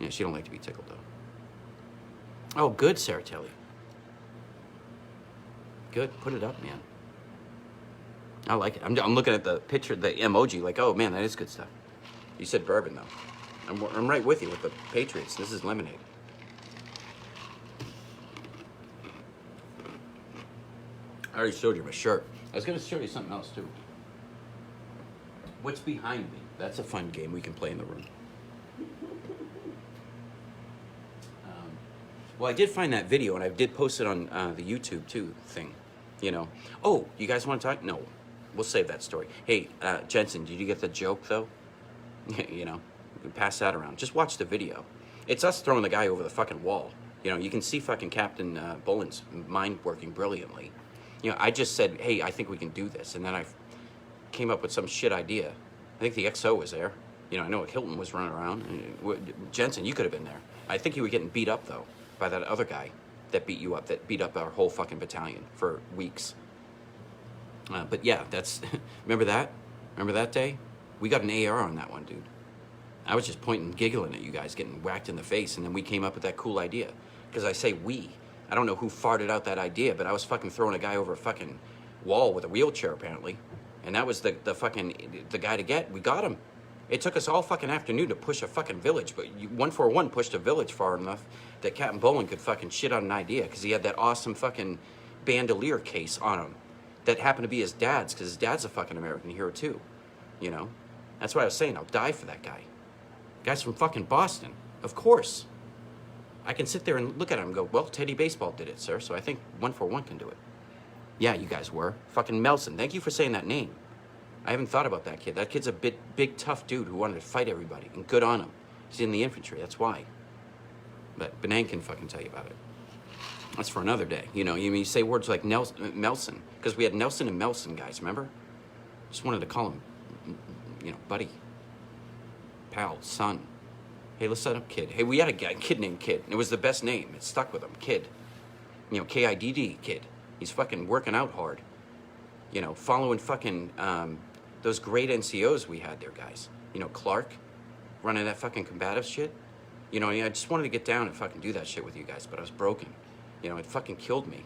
Yeah, she don't like to be tickled, though. Oh, good, Saratelli. Good. Put it up, man. I like it. I'm looking at the picture, the emoji, like, oh, man, that is good stuff. You said bourbon, though. I'm right with you with the Patriots. This is lemonade. I already showed you my shirt. I was going to show you something else, too. What's behind me? That's a fun game we can play in the room. Well, I did find that video, and I did post it on the YouTube, too, thing, you know. Oh, you guys want to talk? No. We'll save that story. Hey, Jensen, did you get the joke, though? You know, we can pass that around. Just watch the video. It's us throwing the guy over the fucking wall. You know, you can see fucking Captain Bullen's mind working brilliantly. You know, I just said, hey, I think we can do this, and then I came up with some shit idea. I think the XO was there. You know, I know Hilton was running around. Jensen, you could have been there. I think you were getting beat up, though, by that other guy that beat you up, that beat up our whole fucking battalion for weeks. But yeah, that's, remember that? Remember that day? We got an AR on that one, dude. I was just pointing, giggling at you guys, getting whacked in the face, and then we came up with that cool idea. Because I say we. I don't know who farted out that idea, but I was fucking throwing a guy over a fucking wall with a wheelchair, apparently. And that was the guy to get. We got him. It took us all fucking afternoon to push a fucking village, but 141 pushed a village far enough that Captain Bolin could fucking shit on an idea, because he had that awesome fucking bandolier case on him that happened to be his dad's, because his dad's a fucking American hero too, you know? That's what I was saying. I'll die for that guy. Guy's from fucking Boston. Of course. I can sit there and look at him and go, well, Teddy Baseball did it, sir, so I think 141 can do it. Yeah, you guys were. Fucking Melson. Thank you for saying that name. I haven't thought about that kid. That kid's a big, tough dude who wanted to fight everybody, and good on him. He's in the infantry, that's why. But Benang can fucking tell you about it. That's for another day. You know, you say words like Melson, because we had Nelson and Melson guys, remember? Just wanted to call him, you know, buddy, pal, son. Hey, let's set up Kid. Hey, we had a kid named Kid, and it was the best name. It stuck with him, Kid. You know, Kidd, Kid. He's fucking working out hard. You know, following fucking those great NCOs we had there, guys. You know, Clark, running that fucking combative shit. You know, I just wanted to get down and fucking do that shit with you guys, but I was broken. You know, it fucking killed me.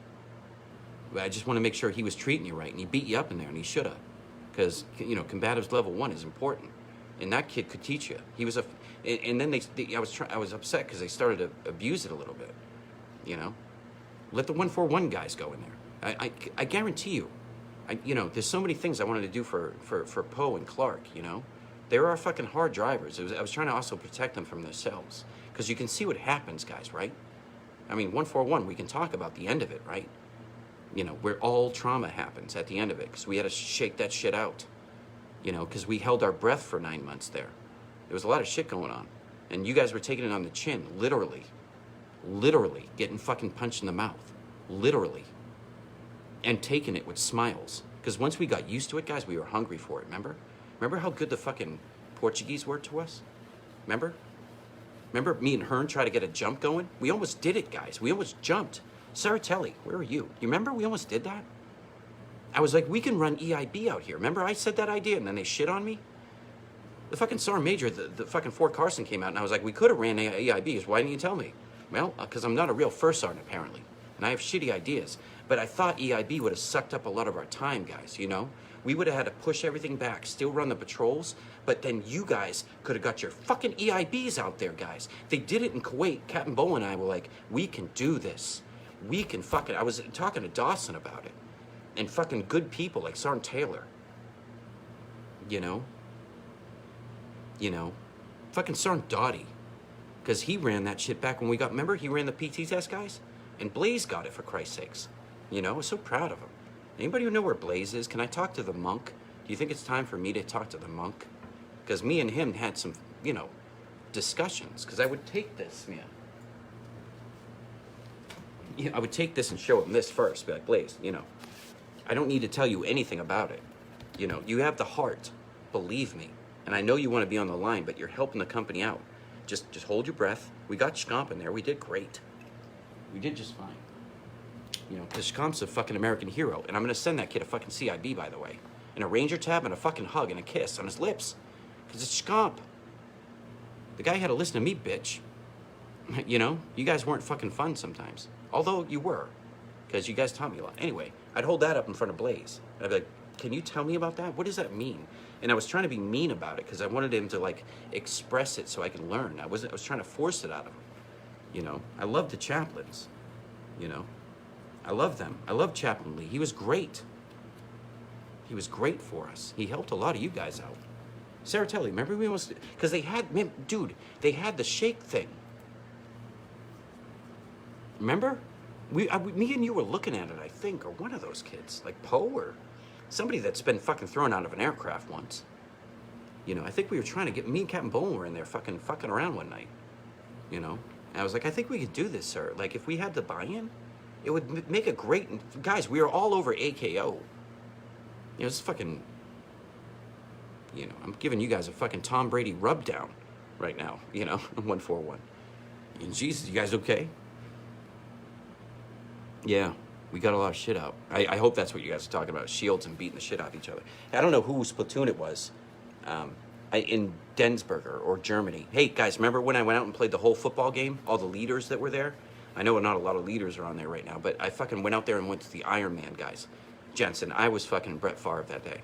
But I just want to make sure he was treating you right, and he beat you up in there, and he should have. Because, you know, combatives level 1 is important. And that kid could teach you. He was and then I was upset because they started to abuse it a little bit. You know? Let the 141 guys go in there. I guarantee you. You know, there's so many things I wanted to do for Poe and Clark, you know? They were our fucking hard drivers. I was trying to also protect them from themselves. Because you can see what happens, guys, right? I mean, 141, we can talk about the end of it, right? You know, where all trauma happens at the end of it. Because we had to shake that shit out. You know, because we held our breath for 9 months there. There was a lot of shit going on. And you guys were taking it on the chin, literally. Literally getting fucking punched in the mouth. Literally. And taking it with smiles. Because once we got used to it, guys, we were hungry for it, remember? Remember how good the fucking Portuguese were to us? Remember? Remember me and Hearn tried to get a jump going? We almost did it, guys. We almost jumped. Saratelli, where are you? You remember we almost did that? I was like, we can run EIB out here. Remember I said that idea and then they shit on me? The fucking Sergeant Major, the fucking Fort Carson came out and I was like, we could have ran EIBs. Why didn't you tell me? Well, because I'm not a real first sergeant, apparently. and I have shitty ideas. But I thought EIB would have sucked up a lot of our time, guys, you know? We would have had to push everything back, still run the patrols, but then you guys could have got your fucking EIBs out there, guys. They did it in Kuwait. Captain Bo and I were like, we can do this. We can fucking, I was talking to Dawson about it. And fucking good people like Sergeant Taylor. You know? Fucking Sergeant Dottie. Because he ran that shit back when we got, remember? He ran the PT test, guys? And Blaze got it, for Christ's sakes. You know, I was so proud of him. Anybody who know where Blaze is? Can I talk to the monk? Do you think it's time for me to talk to the monk? Because me and him had some, you know, discussions. Because I would take this, man. You know, I would take this and show him this first. Be like, Blaze, you know, I don't need to tell you anything about it. You know, you have the heart. Believe me. And I know you want to be on the line, but you're helping the company out. Just hold your breath. We got Scomp in there. We did great. We did just fine. You know, because Scomp's a fucking American hero. And I'm going to send that kid a fucking CIB, by the way. And a Ranger tab and a fucking hug and a kiss on his lips. Because it's Scomp. The guy had to listen to me, bitch. You know, you guys weren't fucking fun sometimes. Although you were. Because you guys taught me a lot. Anyway, I'd hold that up in front of Blaze. And I'd be like, can you tell me about that? What does that mean? And I was trying to be mean about it because I wanted him to, like, express it so I could learn. I was trying to force it out of him. You know, I love the chaplains. You know, I love them. I love Chaplain Lee. He was great. He was great for us. He helped a lot of you guys out. Saratelli, remember we almost, because they had, man, dude, they had the shake thing. Remember? Me and you were looking at it, I think, or one of those kids, like Poe or somebody that's been fucking thrown out of an aircraft once. You know, I think we were trying to get, me and Captain Bowen were in there fucking around one night. You know? And I was like, I think we could do this, sir. Like, if we had the buy-in, it would make a great, guys, we are all over AKO. You know, it's fucking, you know, I'm giving you guys a fucking Tom Brady rub down right now, you know, 141. And Jesus, you guys okay? Yeah, we got a lot of shit out. I hope that's what you guys are talking about, shields and beating the shit out of each other. I don't know whose platoon it was in Densberger or Germany. Hey, guys, remember when I went out and played the whole football game? All the leaders that were there? I know not a lot of leaders are on there right now, but I fucking went out there and went to the Iron Man, guys. Jensen, I was fucking Brett Favre that day.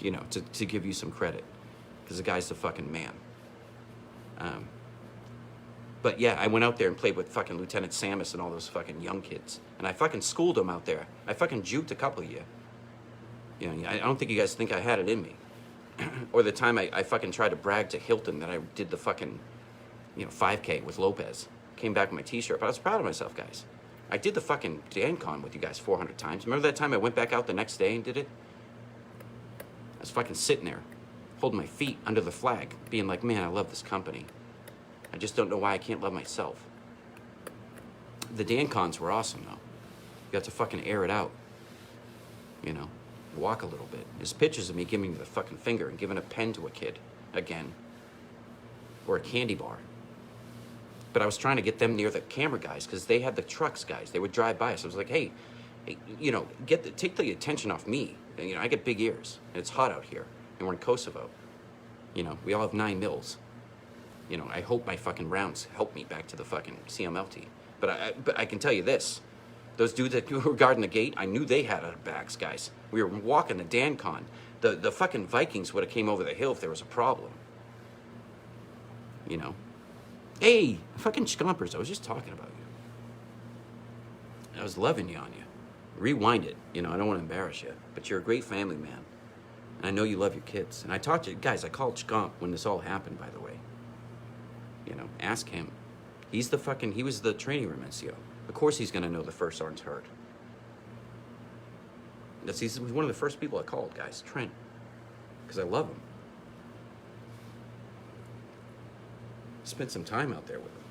You know, to give you some credit. Because the guy's the fucking man. But yeah, I went out there and played with fucking Lieutenant Samus and all those fucking young kids. And I fucking schooled them out there. I fucking juked a couple of you. You know, I don't think you guys think I had it in me. Or the time I fucking tried to brag to Hilton that I did the fucking, you know, 5K with Lopez. Came back with my t-shirt, but I was proud of myself, guys. I did the fucking DanCon with you guys 400 times. Remember that time I went back out the next day and did it? I was fucking sitting there, holding my feet under the flag, being like, man, I love this company. I just don't know why I can't love myself. The DanCons were awesome, though. You got to fucking air it out. You know, walk a little bit. There's pictures of me giving me the fucking finger and giving a pen to a kid again. Or a candy bar. But I was trying to get them near the camera guys because they had the trucks, guys. They would drive by us. I was like, hey, you know, take the attention off me. And, you know, I get big ears, and it's hot out here, and we're in Kosovo. You know, we all have 9 mils. You know, I hope my fucking rounds help me back to the fucking CMLT. But I can tell you this. Those dudes that were guarding the gate, I knew they had our backs, guys. We were walking the DanCon. The fucking Vikings would have came over the hill if there was a problem. You know? Hey, fucking Scompers, I was just talking about you. I was loving you on you. Rewind it. You know, I don't want to embarrass you, but you're a great family man. And I know you love your kids. And I talked to, guys, I called Scomp when this all happened, by the way. You know, ask him. He was the training room NCO. Of course he's going to know the first sergeant's hurt. He's one of the first people I called, guys, Trent. Because I love him. Spent some time out there with him.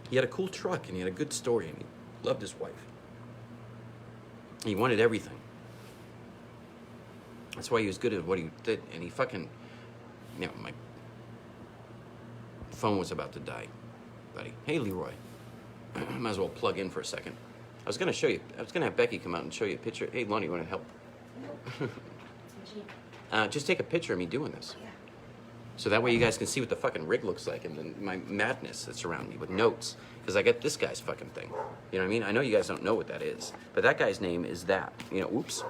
He had a cool truck and he had a good story and he loved his wife. He wanted everything. That's why he was good at what he did. And he fucking, you know, my phone was about to die, buddy. Hey, Leroy. Might as well plug in for a second. I was going to have Becky come out and show you a picture. Hey, Lonnie, you want to help? Nope. Just take a picture of me doing this. Yeah. So that way you guys can see what the fucking rig looks like and then my madness that's around me with notes. Because I get this guy's fucking thing. You know what I mean? I know you guys don't know what that is. But that guy's name is that. You know, oops.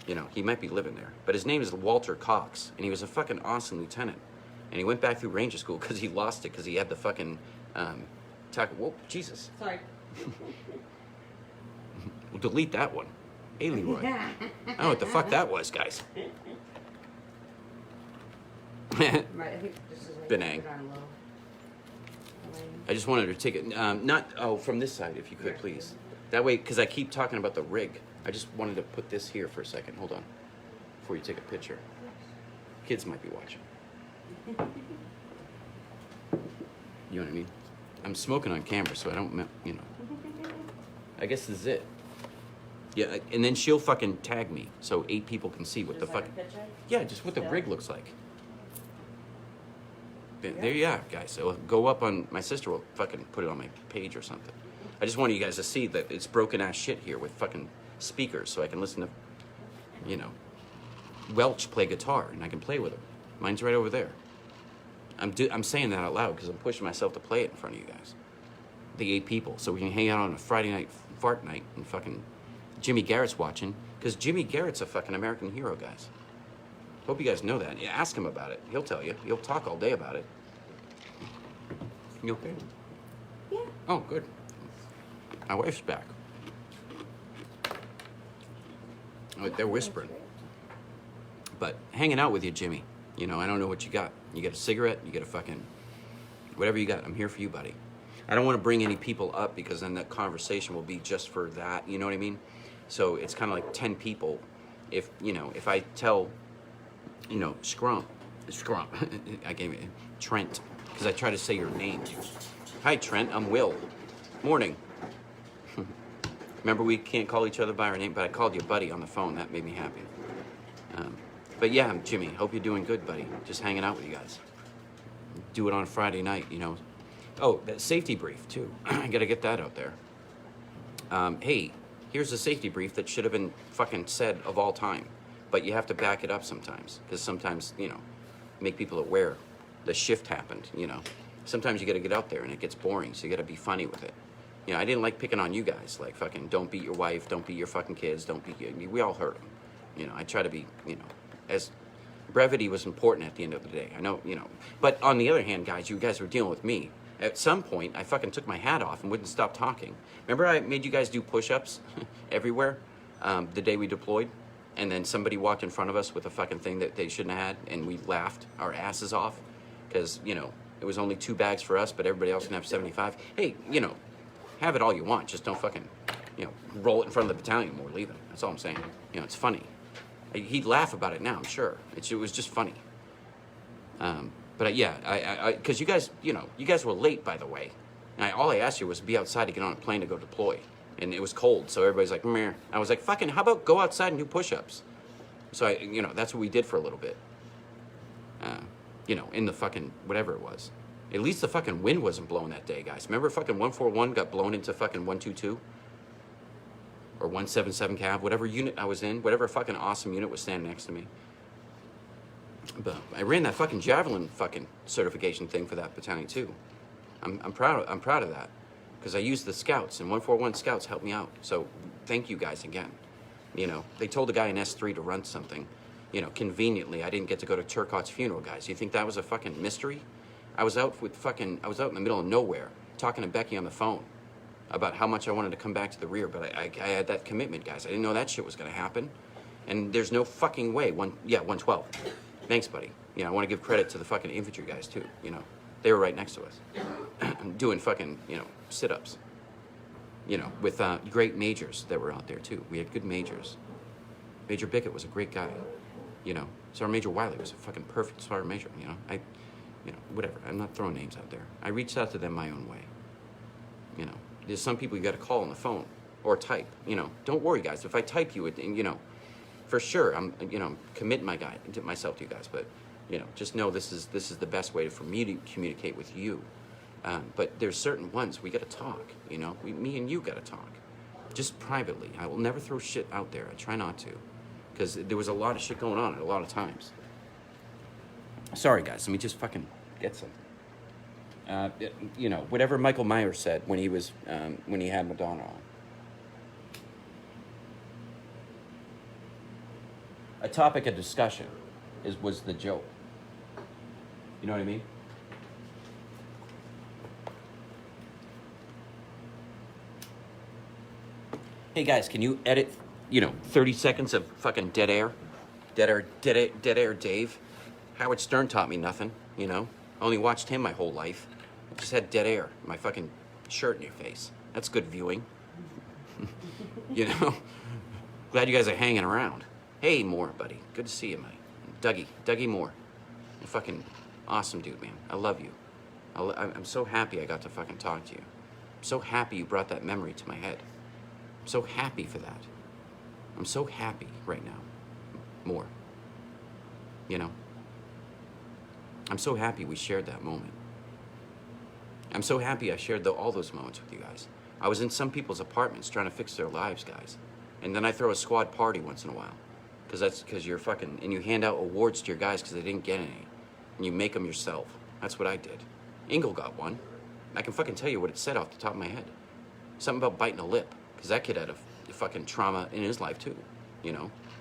You know, he might be living there. But his name is Walter Cox. And he was a fucking awesome lieutenant. And he went back through Ranger School because he lost it because he had the fucking... whoa, Jesus. Sorry. We'll delete that one. Hey, Leroy. I don't know what the fuck that was, guys. Right, I think this is like Benang. put on low. I just wanted to take it, from this side, if you could, please. That way, because I keep talking about the rig. I just wanted to put this here for a second. Hold on. Before you take a picture. Kids might be watching. You know what I mean? I'm smoking on camera, so I don't, you know. I guess this is it. Yeah, and then she'll fucking tag me, so 8 people can see what Just the like fuck. a picture? Yeah, just what the Yeah. rig looks like. There you are, guys. So go up on, my sister will fucking put it on my page or something. I just wanted you guys to see that it's broken ass shit here with fucking speakers so I can listen to, you know, Welch play guitar and I can play with him. Mine's right over there. I'm saying that out loud because I'm pushing myself to play it in front of you guys. The 8 people. So we can hang out on a Friday night fart night and fucking Jimmy Garrett's watching because Jimmy Garrett's a fucking American hero, guys. Hope you guys know that. Yeah, ask him about it. He'll tell you. He'll talk all day about it. You okay? Yeah. Oh, good. My wife's back. Oh, they're whispering. But hanging out with you, Jimmy. You know, I don't know what you got. You got a cigarette? You got a fucking... Whatever you got, I'm here for you, buddy. I don't want to bring any people up because then that conversation will be just for that. You know what I mean? So it's kind of like 10 people. If, you know, if I tell... You know, Scrump, I gave it, Trent, because I try to say your name. Hi, Trent, I'm Will. Morning. Remember, we can't call each other by our name, but I called you buddy on the phone. That made me happy. But yeah, Jimmy, hope you're doing good, buddy. Just hanging out with you guys. Do it on a Friday night, you know. Oh, that safety brief, too. I got to get that out there. Hey, here's a safety brief that should have been fucking said of all time. But you have to back it up sometimes, because sometimes, you know, make people aware the shift happened, you know. Sometimes you got to get out there and it gets boring, so you got to be funny with it. You know, I didn't like picking on you guys, like fucking don't beat your wife, don't beat your fucking kids, don't beat you. We all hurt them. You know, I try to be, you know, as brevity was important at the end of the day. I know, you know. But on the other hand, guys, you guys were dealing with me. At some point, I fucking took my hat off and wouldn't stop talking. Remember I made you guys do push-ups everywhere the day we deployed? And then somebody walked in front of us with a fucking thing that they shouldn't have had, and we laughed our asses off because, you know, it was only 2 bags for us, but everybody else can have 75. Hey, you know, have it all you want. Just don't fucking, you know, roll it in front of the battalion when we're leaving. That's all I'm saying. You know, it's funny. He'd laugh about it now, I'm sure. It was just funny. But yeah, because you guys, you know, you guys were late, by the way. And all I asked you was to be outside to get on a plane to go deploy. And it was cold, so everybody's like, meh. I was like, fucking, how about go outside and do push-ups? So, you know, that's what we did for a little bit. You know, in the fucking, whatever it was. At least the fucking wind wasn't blowing that day, guys. Remember fucking 141 got blown into fucking 122? Or 177 Cav, whatever unit I was in, whatever fucking awesome unit was standing next to me. But I ran that fucking javelin fucking certification thing for that battalion too. I'm proud of that. Because I used the scouts, and 141 scouts helped me out. So thank you guys again. You know, they told the guy in S3 to run something. You know, conveniently, I didn't get to go to Turcotte's funeral, guys. You think that was a fucking mystery? I was out in the middle of nowhere, talking to Becky on the phone about how much I wanted to come back to the rear, but I had that commitment, guys. I didn't know that shit was gonna happen. And there's no fucking way, 112. Thanks, buddy. You know, I wanna give credit to the fucking infantry guys too, you know. They were right next to us, doing fucking, you know, sit-ups. You know, with great majors that were out there too. We had good majors. Major Bickett was a great guy, you know. Sergeant Major Wiley was a fucking perfect sergeant major, you know. Whatever. I'm not throwing names out there. I reached out to them my own way. You know, there's some people you got to call on the phone or type. You know, don't worry, guys. If I type you, you know, for sure, I'm committing myself to you guys. But you know, just know this is the best way for me to communicate with you. But there's certain ones we got to talk. You know, me and you got to talk, just privately. I will never throw shit out there. I try not to, because there was a lot of shit going on at a lot of times. Sorry, guys. Let me just fucking get some. You know, whatever Michael Myers said when he was when he had Madonna on. A topic of discussion was the joke. You know what I mean? Hey guys, can you edit, 30 seconds of fucking dead air? Dead air Dave? Howard Stern taught me nothing, I only watched him my whole life. I just had dead air, my fucking shirt in your face. That's good viewing. Glad you guys are hanging around. Hey, Moore, buddy. Good to see you, mate. Dougie Moore. You're fucking awesome dude, man. I love you. I'm so happy I got to fucking talk to you. I'm so happy you brought that memory to my head. I'm so happy for that. I'm so happy right now. More. I'm so happy we shared that moment. I'm so happy I shared all those moments with you guys. I was in some people's apartments trying to fix their lives, guys. And then I throw a squad party once in a while. Because you're fucking, and you hand out awards to your guys because they didn't get any. And you make them yourself. That's what I did. Engel got one. I can fucking tell you what it said off the top of my head. Something about biting a lip. Because that kid had a fucking trauma in his life too,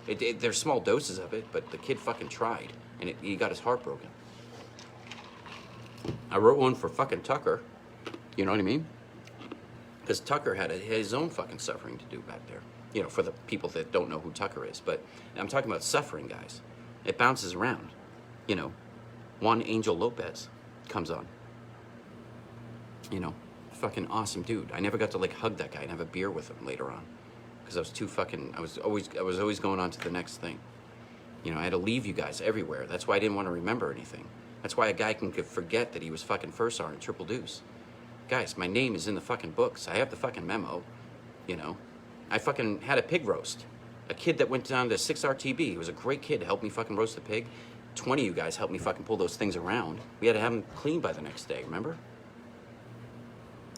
There's small doses of it, but the kid fucking tried. And he got his heart broken. I wrote one for fucking Tucker. You know what I mean? Because Tucker had his own fucking suffering to do back there. For the people that don't know who Tucker is. But I'm talking about suffering, guys. It bounces around. Juan Angel Lopez comes on. Fucking awesome dude. I never got to hug that guy and have a beer with him later on. Because I was too fucking, I was always going on to the next thing. I had to leave you guys everywhere. That's why I didn't want to remember anything. That's why a guy could forget that he was fucking first R in Triple Deuce. Guys, my name is in the fucking books. I have the fucking memo, I fucking had a pig roast. A kid that went down to 6RTB. He was a great kid, helped me fucking roast the pig. 20 of you guys helped me fucking pull those things around. We had to have them cleaned by the next day, remember?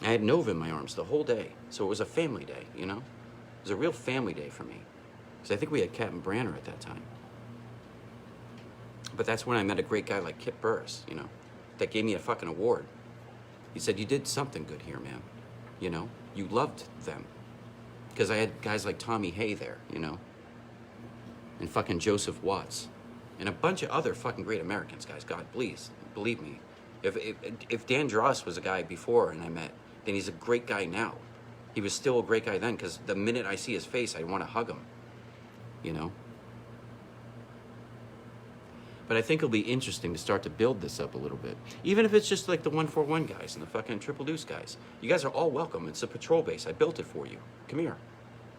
I had Nova in my arms the whole day. So it was a family day, It was a real family day for me. Because I think we had Captain Branner at that time. But that's when I met a great guy like Kip Burris, that gave me a fucking award. He said, you did something good here, man. You loved them. Because I had guys like Tommy Hay there, and fucking Joseph Watts, and a bunch of other fucking great Americans, guys. God, please, believe me. If Dan Dross was a guy before and I met, then he's a great guy now. He was still a great guy then, because the minute I see his face, I want to hug him, But I think it'll be interesting to start to build this up a little bit. Even if it's just like the 141 guys and the fucking Triple Deuce guys. You guys are all welcome. It's a patrol base. I built it for you. Come here.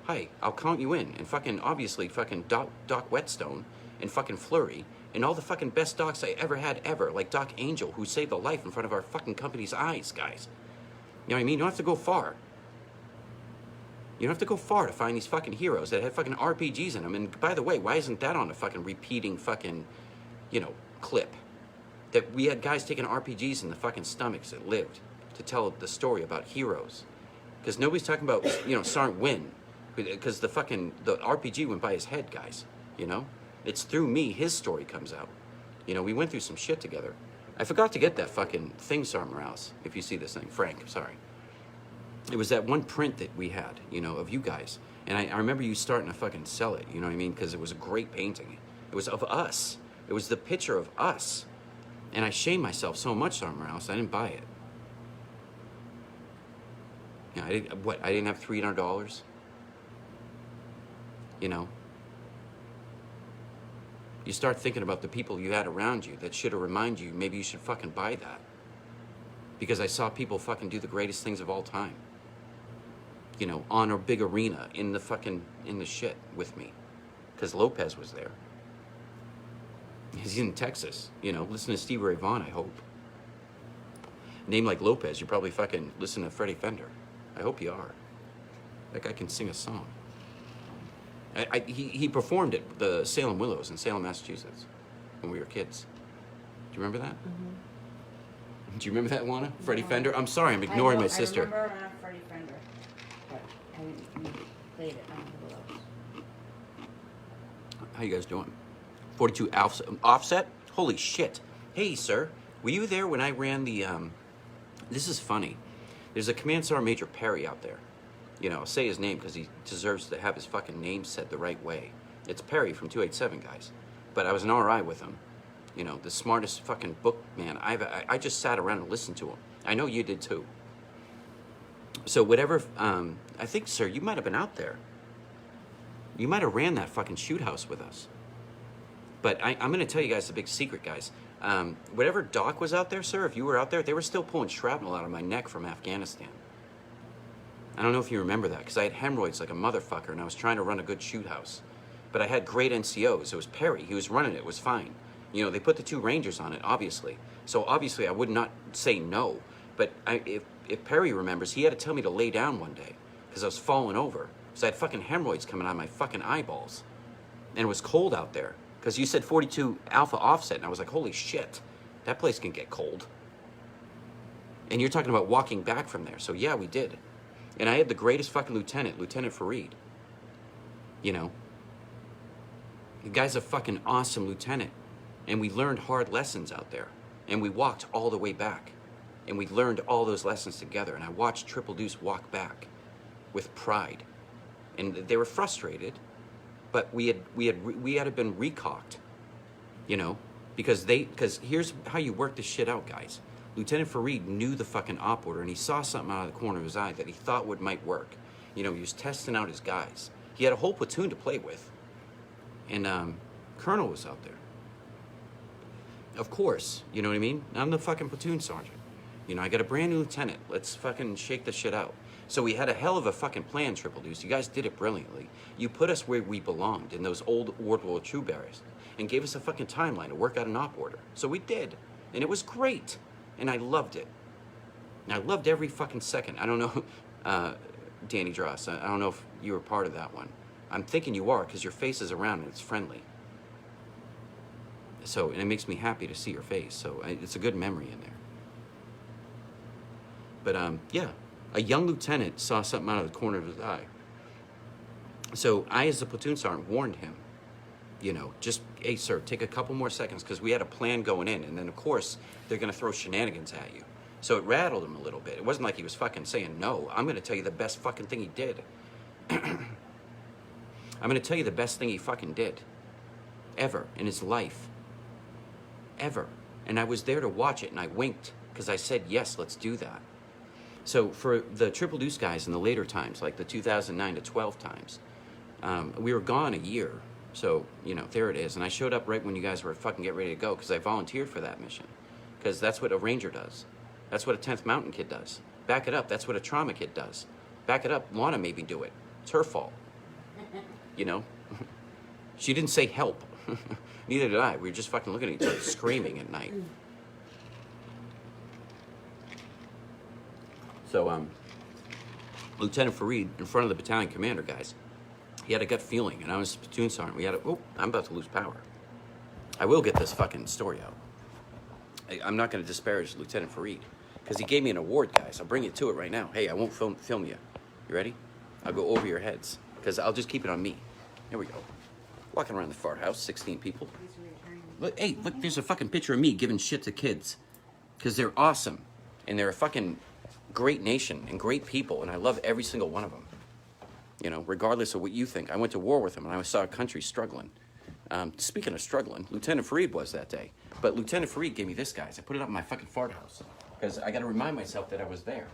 Hi, I'll count you in. And fucking, obviously, fucking Doc Whetstone and fucking Flurry and all the fucking best docs I ever had ever. Like Doc Angel, who saved a life in front of our fucking company's eyes, guys. You know what I mean? You don't have to go far. You don't have to go far to find these fucking heroes that have fucking RPGs in them. And by the way, why isn't that on a fucking repeating fucking... clip, that we had guys taking RPGs in the fucking stomachs that lived to tell the story about heroes. Because nobody's talking about, Sergeant Wynn, because the RPG went by his head, guys, It's through me, his story comes out. We went through some shit together. I forgot to get that fucking thing, Sergeant Morales, if you see this thing. Frank, sorry. It was that one print that we had, of you guys. And I remember you starting to fucking sell it, you know what I mean? Because it was a great painting. It was of us. It was the picture of us. And I shamed myself so much, Sergeant Morales, I didn't buy it. I didn't have $300? You start thinking about the people you had around you that should have reminded you, maybe you should fucking buy that. Because I saw people fucking do the greatest things of all time. On a big arena, in the shit with me. Because Lopez was there. He's in Texas, listen to Stevie Ray Vaughan, I hope. Name like Lopez, you probably fucking listen to Freddie Fender. I hope you are. That guy can sing a song. He performed at the Salem Willows in Salem, Massachusetts, when we were kids. Do you remember that? Mm-hmm. Do you remember that, Lana? Freddie Fender? I'm sorry, I'm ignoring my sister. I remember Freddie Fender, but I didn't play it on the Willows. How you guys doing? 42 offset? Holy shit. Hey, sir, were you there when I ran the, this is funny. There's a Command Sergeant Major Perry out there. You know, I'll say his name because he deserves to have his fucking name said the right way. It's Perry from 287, guys. But I was an RI with him. You know, the smartest fucking book man. I just sat around and listened to him. I know you did too. So whatever, I think, sir, you might have been out there. You might have ran that fucking shoot house with us. But I'm going to tell you guys a big secret, guys. Whatever doc was out there, sir, if you were out there, they were still pulling shrapnel out of my neck from Afghanistan. I don't know if you remember that, because I had hemorrhoids like a motherfucker, and I was trying to run a good shoot house. But I had great NCOs. It was Perry. He was running it. It was fine. You know, they put the 2 Rangers on it, obviously. So obviously I would not say no. But if Perry remembers, he had to tell me to lay down one day because I was falling over. Because I had fucking hemorrhoids coming out of my fucking eyeballs. And it was cold out there. Because you said 42 alpha offset, and I was like, holy shit, that place can get cold. And you're talking about walking back from there. So yeah, we did. And I had the greatest fucking lieutenant, Lieutenant Fareed. You know? The guy's a fucking awesome lieutenant. And we learned hard lessons out there. And we walked all the way back. And we learned all those lessons together. And I watched Triple Deuce walk back with pride. And they were frustrated, but we had been recocked, you know, because here's how you work this shit out, guys. Lieutenant Fareed knew the fucking op order, and he saw something out of the corner of his eye that he thought might work. You know, he was testing out his guys. He had a whole platoon to play with. And Colonel was out there. Of course, you know what I mean? I'm the fucking platoon sergeant. You know, I got a brand new lieutenant. Let's fucking shake this shit out. So we had a hell of a fucking plan, Triple Deuce. You guys did it brilliantly. You put us where we belonged in those old World War II barracks and gave us a fucking timeline to work out an op order. So we did. And it was great. And I loved it. And I loved every fucking second. I don't know, Danny Dross, I don't know if you were part of that one. I'm thinking you are because your face is around and it's friendly. So, and it makes me happy to see your face. So it's a good memory in there. But yeah, a young lieutenant saw something out of the corner of his eye. So I, as the platoon sergeant, warned him, you know, just, hey, sir, take a couple more seconds because we had a plan going in. And then, of course, they're going to throw shenanigans at you. So it rattled him a little bit. It wasn't like he was fucking saying no. I'm going to tell you the best fucking thing he did. I'm going to tell you the best thing he fucking did. Ever in his life. Ever. And I was there to watch it, and I winked because I said, yes, let's do that. So for the Triple Deuce guys in the later times, like the 2009 to 12 times, we were gone a year. So, you know, there it is. And I showed up right when you guys were fucking getting ready to go because I volunteered for that mission. Because that's what a Ranger does. That's what a 10th Mountain kid does. Back it up. That's what a trauma kid does. Back it up. Lana made me do it. It's her fault. You know? She didn't say help. Neither did I. We were just fucking looking at each other, screaming at night. So, Lieutenant Fareed, in front of the battalion commander, guys, he had a gut feeling, and I was platoon sergeant. We had oh, I'm about to lose power. I will get this fucking story out. I'm not going to disparage Lieutenant Fareed, because he gave me an award, guys. I'll bring you to it right now. Hey, I won't film you. You ready? I'll go over your heads, because I'll just keep it on me. Here we go. Walking around the fart house, 16 people. Look, hey, look, there's a fucking picture of me giving shit to kids, because they're awesome, and they're a fucking great nation and great people, and I love every single one of them. You know, regardless of what you think. I went to war with them, and I saw a country struggling. Speaking of struggling, Lieutenant Fareed was that day. But Lieutenant Fareed gave me this, guys. I put it up in my fucking fart house. Because I got to remind myself that I was there.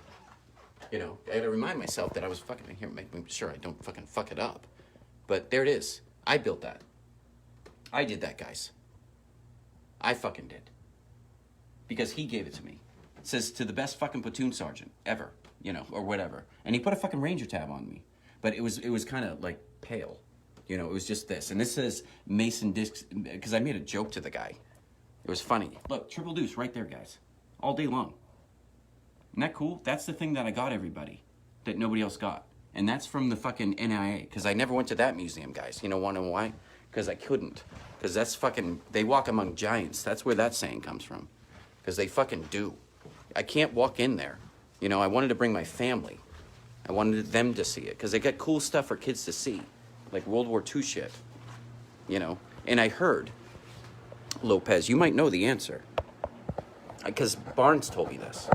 You know, I got to remind myself that I was fucking here, making sure I don't fucking fuck it up. But there it is. I built that. I did that, guys. I fucking did. Because he gave it to me. It says, to the best fucking platoon sergeant ever, you know, or whatever. And he put a fucking Ranger tab on me. But it was kind of like pale. You know, it was just this. And this says Mason Discs, because I made a joke to the guy. It was funny. Look, Triple Deuce right there, guys. All day long. Isn't that cool? That's the thing that I got everybody that nobody else got. And that's from the fucking NIA. Because I never went to that museum, guys. You know, wanna know why? Because I couldn't. Because that's fucking, they walk among giants. That's where that saying comes from. Because they fucking do. I can't walk in there. You know, I wanted to bring my family. I wanted them to see it. Because they got cool stuff for kids to see. Like World War II shit. You know? And I heard, Lopez, you might know the answer. Because Barnes told me this.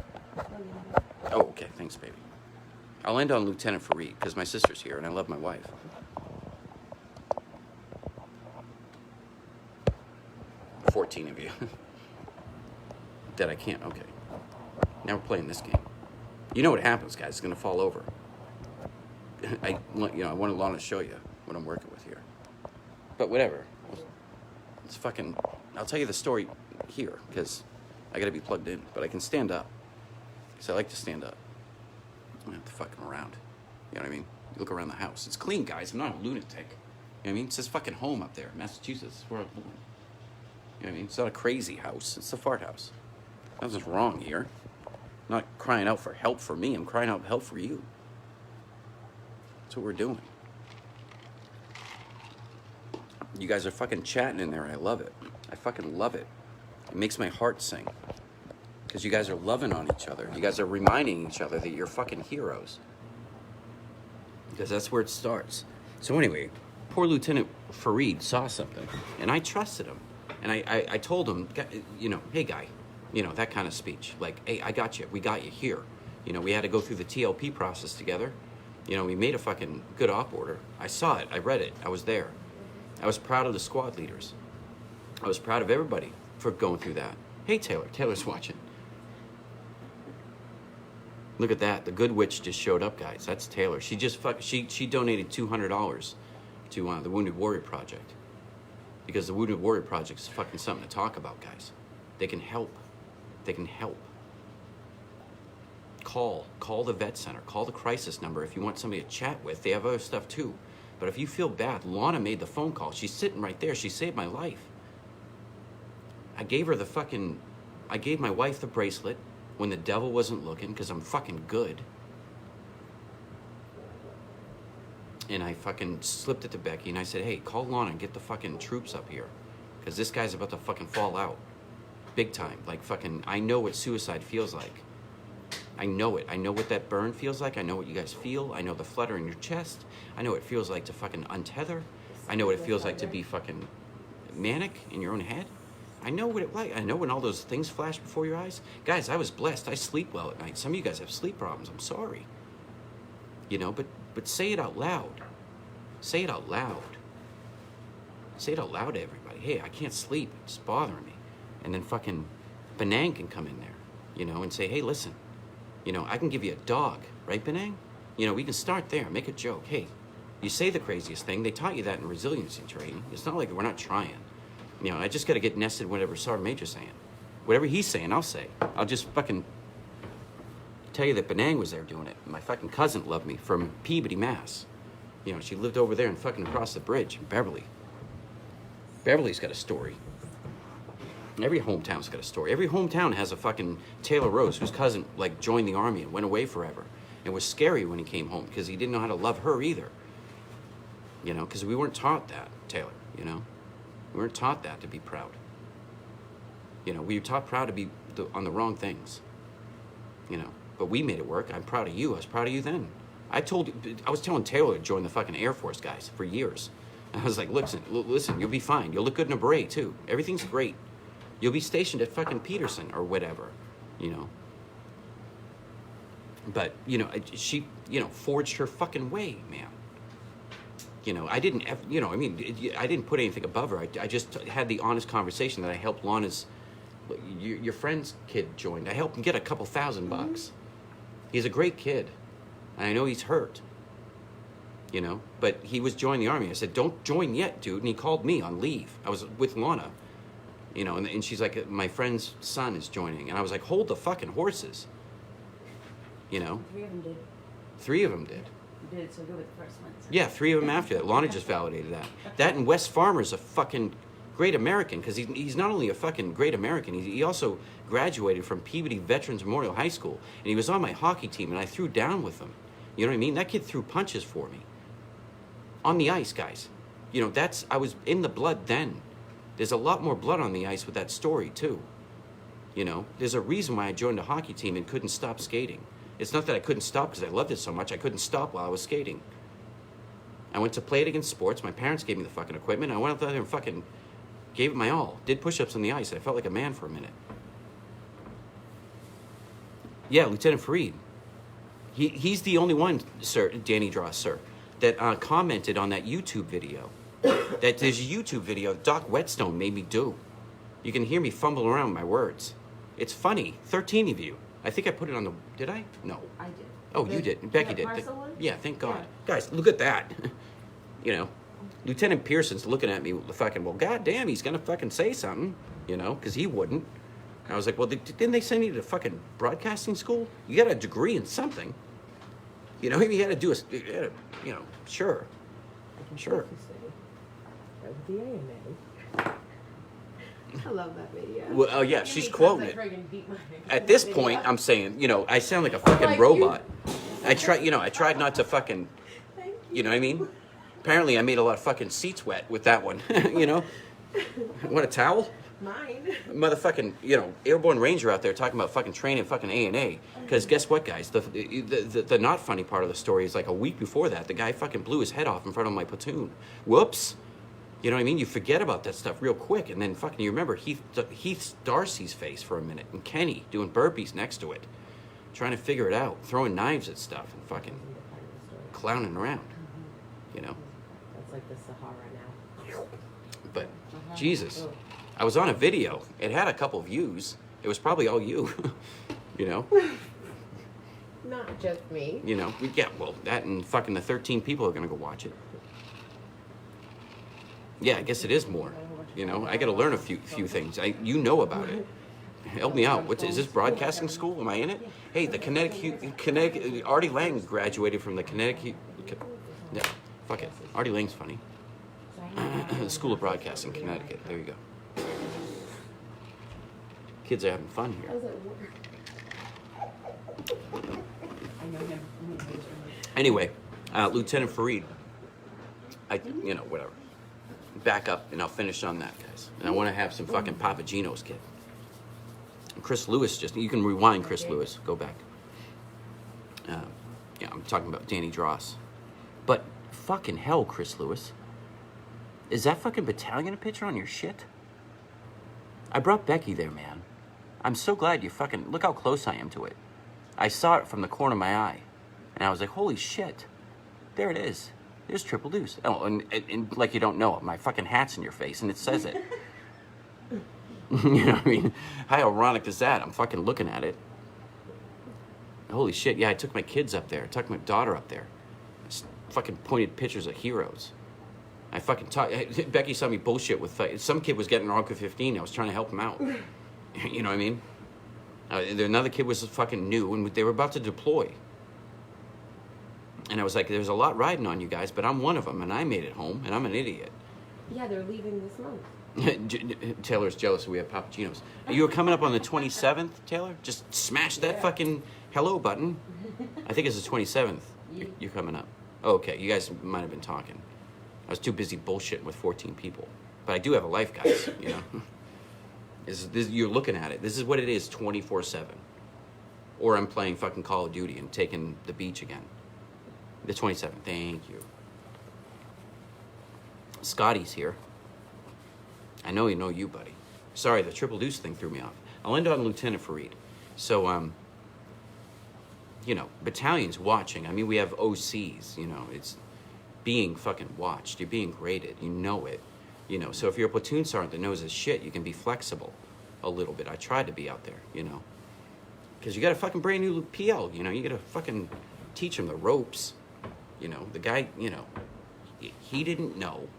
Oh, okay. Thanks, baby. I'll end on Lieutenant Farid because my sister's here and I love my wife. 14 of you. That I can't. Okay. Now we're playing this game. You know what happens, guys. It's going to fall over. I want Lana to show you what I'm working with here. But whatever. It's fucking... I'll tell you the story here because I got to be plugged in. But I can stand up. Because I like to stand up. I don't have to fucking around. You know what I mean? You look around the house. It's clean, guys. I'm not a lunatic. You know what I mean? It says fucking home up there. Massachusetts. Where I'm born. You know what I mean? It's not a crazy house. It's a fart house. Nothing's wrong here. I'm not crying out for help for me. I'm crying out for help for you. That's what we're doing. You guys are fucking chatting in there. I love it. I fucking love it. It makes my heart sing. Because you guys are loving on each other. You guys are reminding each other that you're fucking heroes. Because that's where it starts. So anyway, poor Lieutenant Farid saw something. And I trusted him. And I told him, you know, hey guy, you know, that kind of speech. Like, hey, I got you. We got you here. You know, we had to go through the TLP process together. You know, we made a fucking good op order. I saw it. I read it. I was there. I was proud of the squad leaders. I was proud of everybody for going through that. Hey, Taylor. Taylor's watching. Look at that. The good witch just showed up, guys. That's Taylor. She just she donated $200 to the Wounded Warrior Project. Because the Wounded Warrior Project is fucking something to talk about, guys. They can help. They can help. Call the vet center. Call the crisis number if you want somebody to chat with. They have other stuff too. But if you feel bad, Lana made the phone call. She's sitting right there. She saved my life. I gave my wife the bracelet when the devil wasn't looking because I'm fucking good. And I fucking slipped it to Becky and I said, hey, call Lana and get the fucking troops up here. Because this guy's about to fucking fall out. Big time. Like fucking, I know what suicide feels like. I know it. I know what that burn feels like. I know what you guys feel. I know the flutter in your chest. I know what it feels like to fucking untether. I know what it feels like to be fucking manic in your own head. I know what it like. I know when all those things flash before your eyes. Guys, I was blessed. I sleep well at night. Some of you guys have sleep problems. I'm sorry. You know, but say it out loud. Say it out loud. Say it out loud to everybody. Hey, I can't sleep. It's bothering me. And then fucking Benang can come in there, you know, and say, hey, listen, you know, I can give you a dog, right, Benang? You know, we can start there. Make a joke. Hey, you say the craziest thing. They taught you that in resiliency training. It's not like we're not trying. You know, I just got to get nested whatever Sergeant Major's saying. Whatever he's saying, I'll say. I'll just fucking tell you that Benang was there doing it. My fucking cousin loved me from Peabody, Mass. You know, she lived over there and fucking across the bridge in Beverly. Beverly's got a story. Every hometown's got a story. Every hometown has a fucking Taylor Rose whose cousin, like, joined the army and went away forever. It was scary when he came home because he didn't know how to love her either. You know, because we weren't taught that, Taylor, you know. We weren't taught that to be proud. You know, we were taught proud to be on the wrong things. You know, but we made it work. I'm proud of you. I was proud of you then. I was telling Taylor to join the fucking Air Force, guys, for years. And I was like, listen, you'll be fine. You'll look good in a beret, too. Everything's great. You'll be stationed at fucking Peterson or whatever, you know. But, you know, she, you know, forged her fucking way, man. You know, I didn't, you know, I mean, I didn't put anything above her. I just had the honest conversation that I helped Lana's, your friend's kid joined. I helped him get a couple $1,000. He's a great kid. And I know he's hurt. You know, but he was joining the army. I said, don't join yet, dude. And he called me on leave. I was with Lana. You know, and she's like, my friend's son is joining. And I was like, hold the fucking horses. You know? 3 of them did. 3 of them did. You did so good with the first one. So. Yeah, 3 of them after that. Lana just validated that. That and Wes Farmer's a fucking great American because he's not only a fucking great American, he also graduated from Peabody Veterans Memorial High School. And he was on my hockey team, and I threw down with him. You know what I mean? That kid threw punches for me. On the ice, guys. You know, I was in the blood then. There's a lot more blood on the ice with that story, too. You know, there's a reason why I joined a hockey team and couldn't stop skating. It's not that I couldn't stop because I loved it so much. I couldn't stop while I was skating. I went to play it against sports. My parents gave me the fucking equipment. I went out there and fucking gave it my all. Did push-ups on the ice. I felt like a man for a minute. Yeah, Lieutenant Fareed. He's the only one, sir, Danny Dross, sir, that commented on that YouTube video. That there's a YouTube video Doc Whetstone made me do. You can hear me fumble around my words. It's funny. 13 of you. I think I put it on the... Did I? No. I did. Oh, you did. Becky did. Parcel one? Yeah, thank God. Yeah. Guys, look at that. You know, Lieutenant Pearson's looking at me with the fucking, well, goddamn, he's going to fucking say something, you know, because he wouldn't. I was like, well, didn't they send you to fucking broadcasting school? You got a degree in something. You know, you had to do a, you know, sure. Sure. That was the AMA. I love that video. Well, oh yeah, she's quoting it. At this point, I'm saying, you know, I sound like a fucking Like robot. I tried not to fucking, Thank you know what I mean? Apparently, I made a lot of fucking seats wet with that one. You know, want a towel? Mine. Motherfucking, you know, airborne ranger out there talking about fucking training fucking A&A. Because guess what, guys? The not funny part of the story is like a week before that, the guy fucking blew his head off in front of my platoon. Whoops. You know what I mean? You forget about that stuff real quick, and then fucking you remember Heath Darcy's face for a minute, and Kenny doing burpees next to it, trying to figure it out, throwing knives at stuff, and fucking clowning around. You know? That's like the Sahara now. But, Jesus. I was on a video. It had a couple views. It was probably all you. You know? Not just me. You know? Yeah, well, that and fucking the 13 people are going to go watch it. Yeah, I guess it is more. You know? I got to learn a few things. You know about it. Help me out. Is this broadcasting school? Am I in it? Hey, the Connecticut, Artie Lang graduated from the Connecticut, no, fuck it. Artie Lang's funny. School of Broadcasting, Connecticut. There you go. Kids are having fun here. I know him. Anyway, Lieutenant Fareed, you know, whatever. Back up, and I'll finish on that, guys. And I want to have some fucking Papagino's, kid. Chris Lewis you can rewind Chris Lewis, go back. Yeah, I'm talking about Danny Dross. But fucking hell, Chris Lewis. Is that fucking battalion a picture on your shit? I brought Becky there, man. I'm so glad you fucking... Look how close I am to it. I saw it from the corner of my eye. And I was like, holy shit. There it is. There's Triple Deuce. Oh, and like you don't know it, my fucking hat's in your face, and it says it. You know what I mean? How ironic is that? I'm fucking looking at it. Holy shit, yeah, I took my kids up there. I took my daughter up there. Fucking pointed pictures of heroes. I fucking Becky saw me bullshit with... Some kid was getting Arca 15. I was trying to help him out. You know what I mean? Another kid was fucking new, and they were about to deploy. And I was like, there's a lot riding on you guys, but I'm one of them, and I made it home, and I'm an idiot. Yeah, they're leaving this month. Taylor's jealous we have Papagenos. You were coming up on the 27th, Taylor? Just smash that fucking hello button. I think it's the 27th. You're coming up. Oh, okay, you guys might have been talking. I was too busy bullshitting with 14 people. But I do have a life, guys, you know? You're looking at it. This is what it is 24/7. Or I'm playing fucking Call of Duty and taking the beach again. The 27th, thank you. Scotty's here. I know you, buddy. Sorry, the Triple Deuce thing threw me off. I'll end on Lieutenant Fareed. So, you know, battalions watching. I mean, we have OCs, you know. It's being fucking watched. You're being graded. You know it. You know, so if you're a platoon sergeant that knows his shit, you can be flexible a little bit. I tried to be out there, you know. Because you got a fucking brand new PL, you know. You got to fucking teach him the ropes. You know, the guy, you know, he didn't know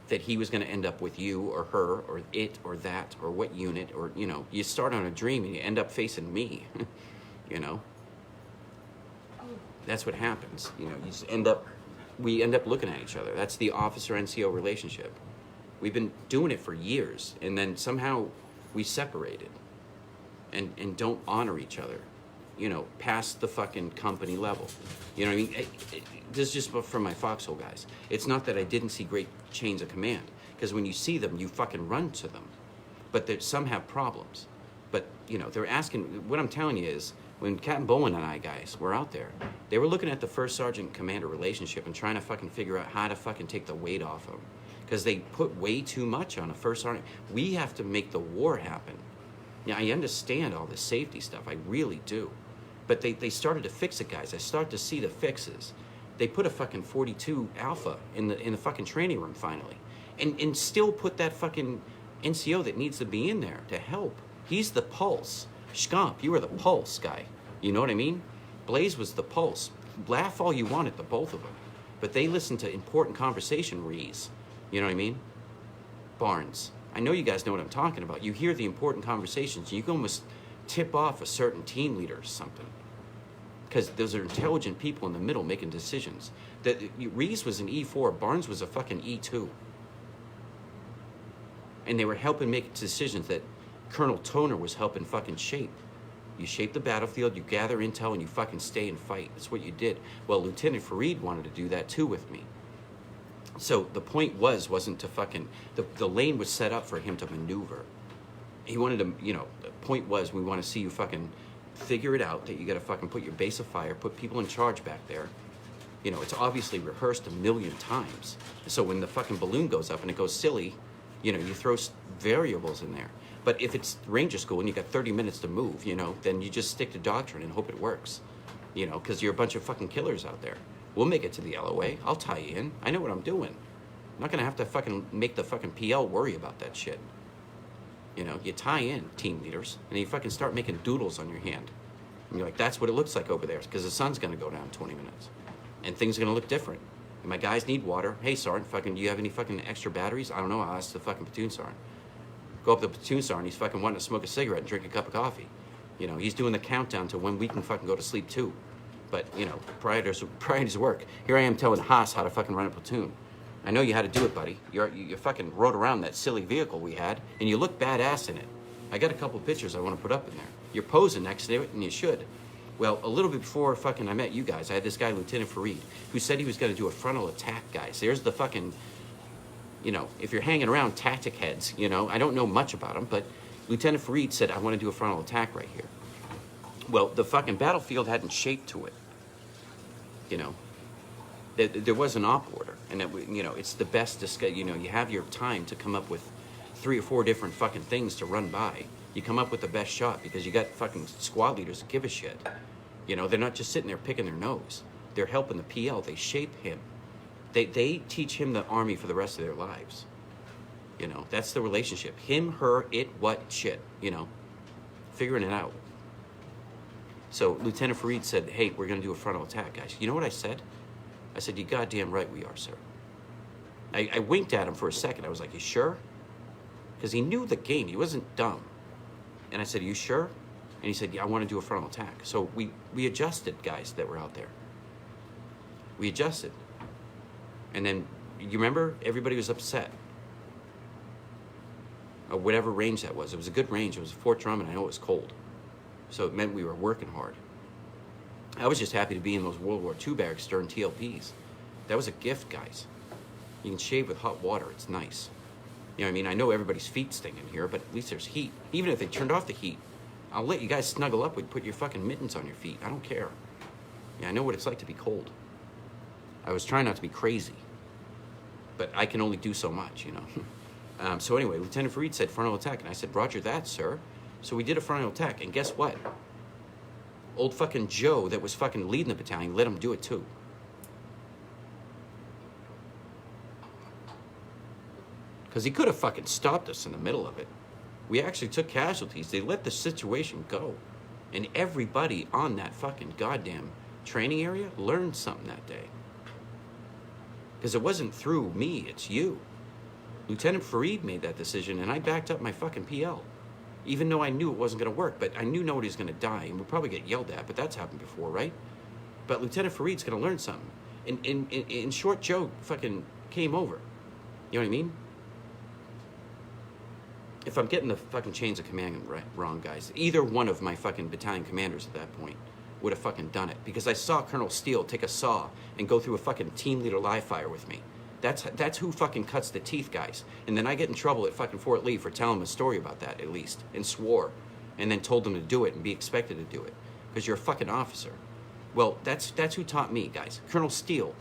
that he was going to end up with you or her or it or that or what unit or, you know, you start on a dream and you end up facing me, you know. That's what happens. You know, we end up looking at each other. That's the officer-NCO relationship. We've been doing it for years, and then somehow we separated and don't honor each other, you know, past the fucking company level. You know what I mean? This is just from my foxhole guys. It's not that I didn't see great chains of command, because when you see them, you fucking run to them. But some have problems. But, you know, they're asking, what I'm telling you is, when Captain Bowen and I guys were out there, they were looking at the first sergeant commander relationship and trying to fucking figure out how to fucking take the weight off them. Because they put way too much on a first sergeant. We have to make the war happen. Yeah, I understand all this safety stuff. I really do. But they started to fix it, guys. I started to see the fixes. They put a fucking 42 Alpha in the fucking training room finally. And still put that fucking NCO that needs to be in there to help. He's the pulse. Scomp, you were the pulse guy. You know what I mean? Blaze was the pulse. Laugh all you want at the both of them. But they listen to important conversation, Rees. You know what I mean? Barnes. I know you guys know what I'm talking about. You hear the important conversations. You can almost tip off a certain team leader or something. Because those are intelligent people in the middle making decisions. Rees was an E4. Barnes was a fucking E2. And they were helping make decisions that Colonel Toner was helping fucking shape. You shape the battlefield, you gather intel, and you fucking stay and fight. That's what you did. Well, Lieutenant Fareed wanted to do that too with me. So the point wasn't to fucking, the lane was set up for him to maneuver. He wanted to, you know, the point was, we want to see you fucking figure it out, that you got to fucking put your base of fire, put people in charge back there. You know, it's obviously rehearsed a million times. So when the fucking balloon goes up and it goes silly, you know, you throw variables in there. But if it's Ranger School and you got 30 minutes to move, you know, then you just stick to doctrine and hope it works. You know, because you're a bunch of fucking killers out there. We'll make it to the LOA. I'll tie you in. I know what I'm doing. I'm not going to have to fucking make the fucking PL worry about that shit. You know, you tie in, team leaders, and you fucking start making doodles on your hand. And you're like, that's what it looks like over there, because the sun's going to go down in 20 minutes. And things are going to look different. And my guys need water. Hey, Sergeant, fucking, do you have any fucking extra batteries? I don't know. I'll ask the fucking platoon sergeant. Go up to the platoon sergeant. He's fucking wanting to smoke a cigarette and drink a cup of coffee. You know, he's doing the countdown to when we can fucking go to sleep too. But, you know, prior to his work, here I am telling Haas how to fucking run a platoon. I know you had to do it, buddy. You fucking rode around that silly vehicle we had, and you look badass in it. I got a couple pictures I want to put up in there. You're posing next to it, and you should. Well, a little bit before fucking I met you guys, I had this guy, Lieutenant Fareed, who said he was going to do a frontal attack, guys. There's the fucking, you know, if you're hanging around tactic heads, you know, I don't know much about them, but Lieutenant Fareed said, I want to do a frontal attack right here. Well, the fucking battlefield hadn't shaped to it, you know. There was an op order, and it, you know, it's the best, you know, you have your time to come up with 3 or 4 different fucking things to run by. You come up with the best shot because you got fucking squad leaders that give a shit. You know, they're not just sitting there picking their nose. They're helping the PL. They shape him. They teach him the Army for the rest of their lives. You know, that's the relationship. Him, her, it, what, shit, you know, figuring it out. So Lieutenant Fareed said, hey, we're going to do a frontal attack, guys. You know what I said? I said, you goddamn right we are, sir. I winked at him for a second. I was like, you sure? Because he knew the game. He wasn't dumb. And I said, are you sure? And he said, yeah, I want to do a frontal attack. So we adjusted, guys that were out there. We adjusted. And then, you remember? Everybody was upset. Or whatever range that was. It was a good range. It was Fort Drum, and I know it was cold. So it meant we were working hard. I was just happy to be in those World War II barracks during TLPs. That was a gift, guys. You can shave with hot water. It's nice. You know what I mean? I know everybody's feet sting in here, but at least there's heat. Even if they turned off the heat, I'll let you guys snuggle up and put your fucking mittens on your feet. I don't care. Yeah, I know what it's like to be cold. I was trying not to be crazy, but I can only do so much, you know. So anyway, Lieutenant Fareed said frontal attack, and I said, roger that, sir. So we did a frontal attack, and guess what? Old fucking Joe that was fucking leading the battalion let him do it too. Because he could have fucking stopped us in the middle of it. We actually took casualties. They let the situation go. And everybody on that fucking goddamn training area learned something that day. Because it wasn't through me, it's you. Lieutenant Fareed made that decision, and I backed up my fucking PL. Even though I knew it wasn't going to work, but I knew nobody's going to die, and we'll probably get yelled at, but that's happened before, right? But Lieutenant Fareed's going to learn something. In short, Joe fucking came over. You know what I mean? If I'm getting the fucking chains of command wrong, guys, either one of my fucking battalion commanders at that point would have fucking done it. Because I saw Colonel Steele take a saw and go through a fucking team leader live fire with me. That's who fucking cuts the teeth, guys. And then I get in trouble at fucking Fort Lee for telling them a story about that, at least, and swore, and then told them to do it and be expected to do it, because you're a fucking officer. Well, that's who taught me, guys. Colonel Steele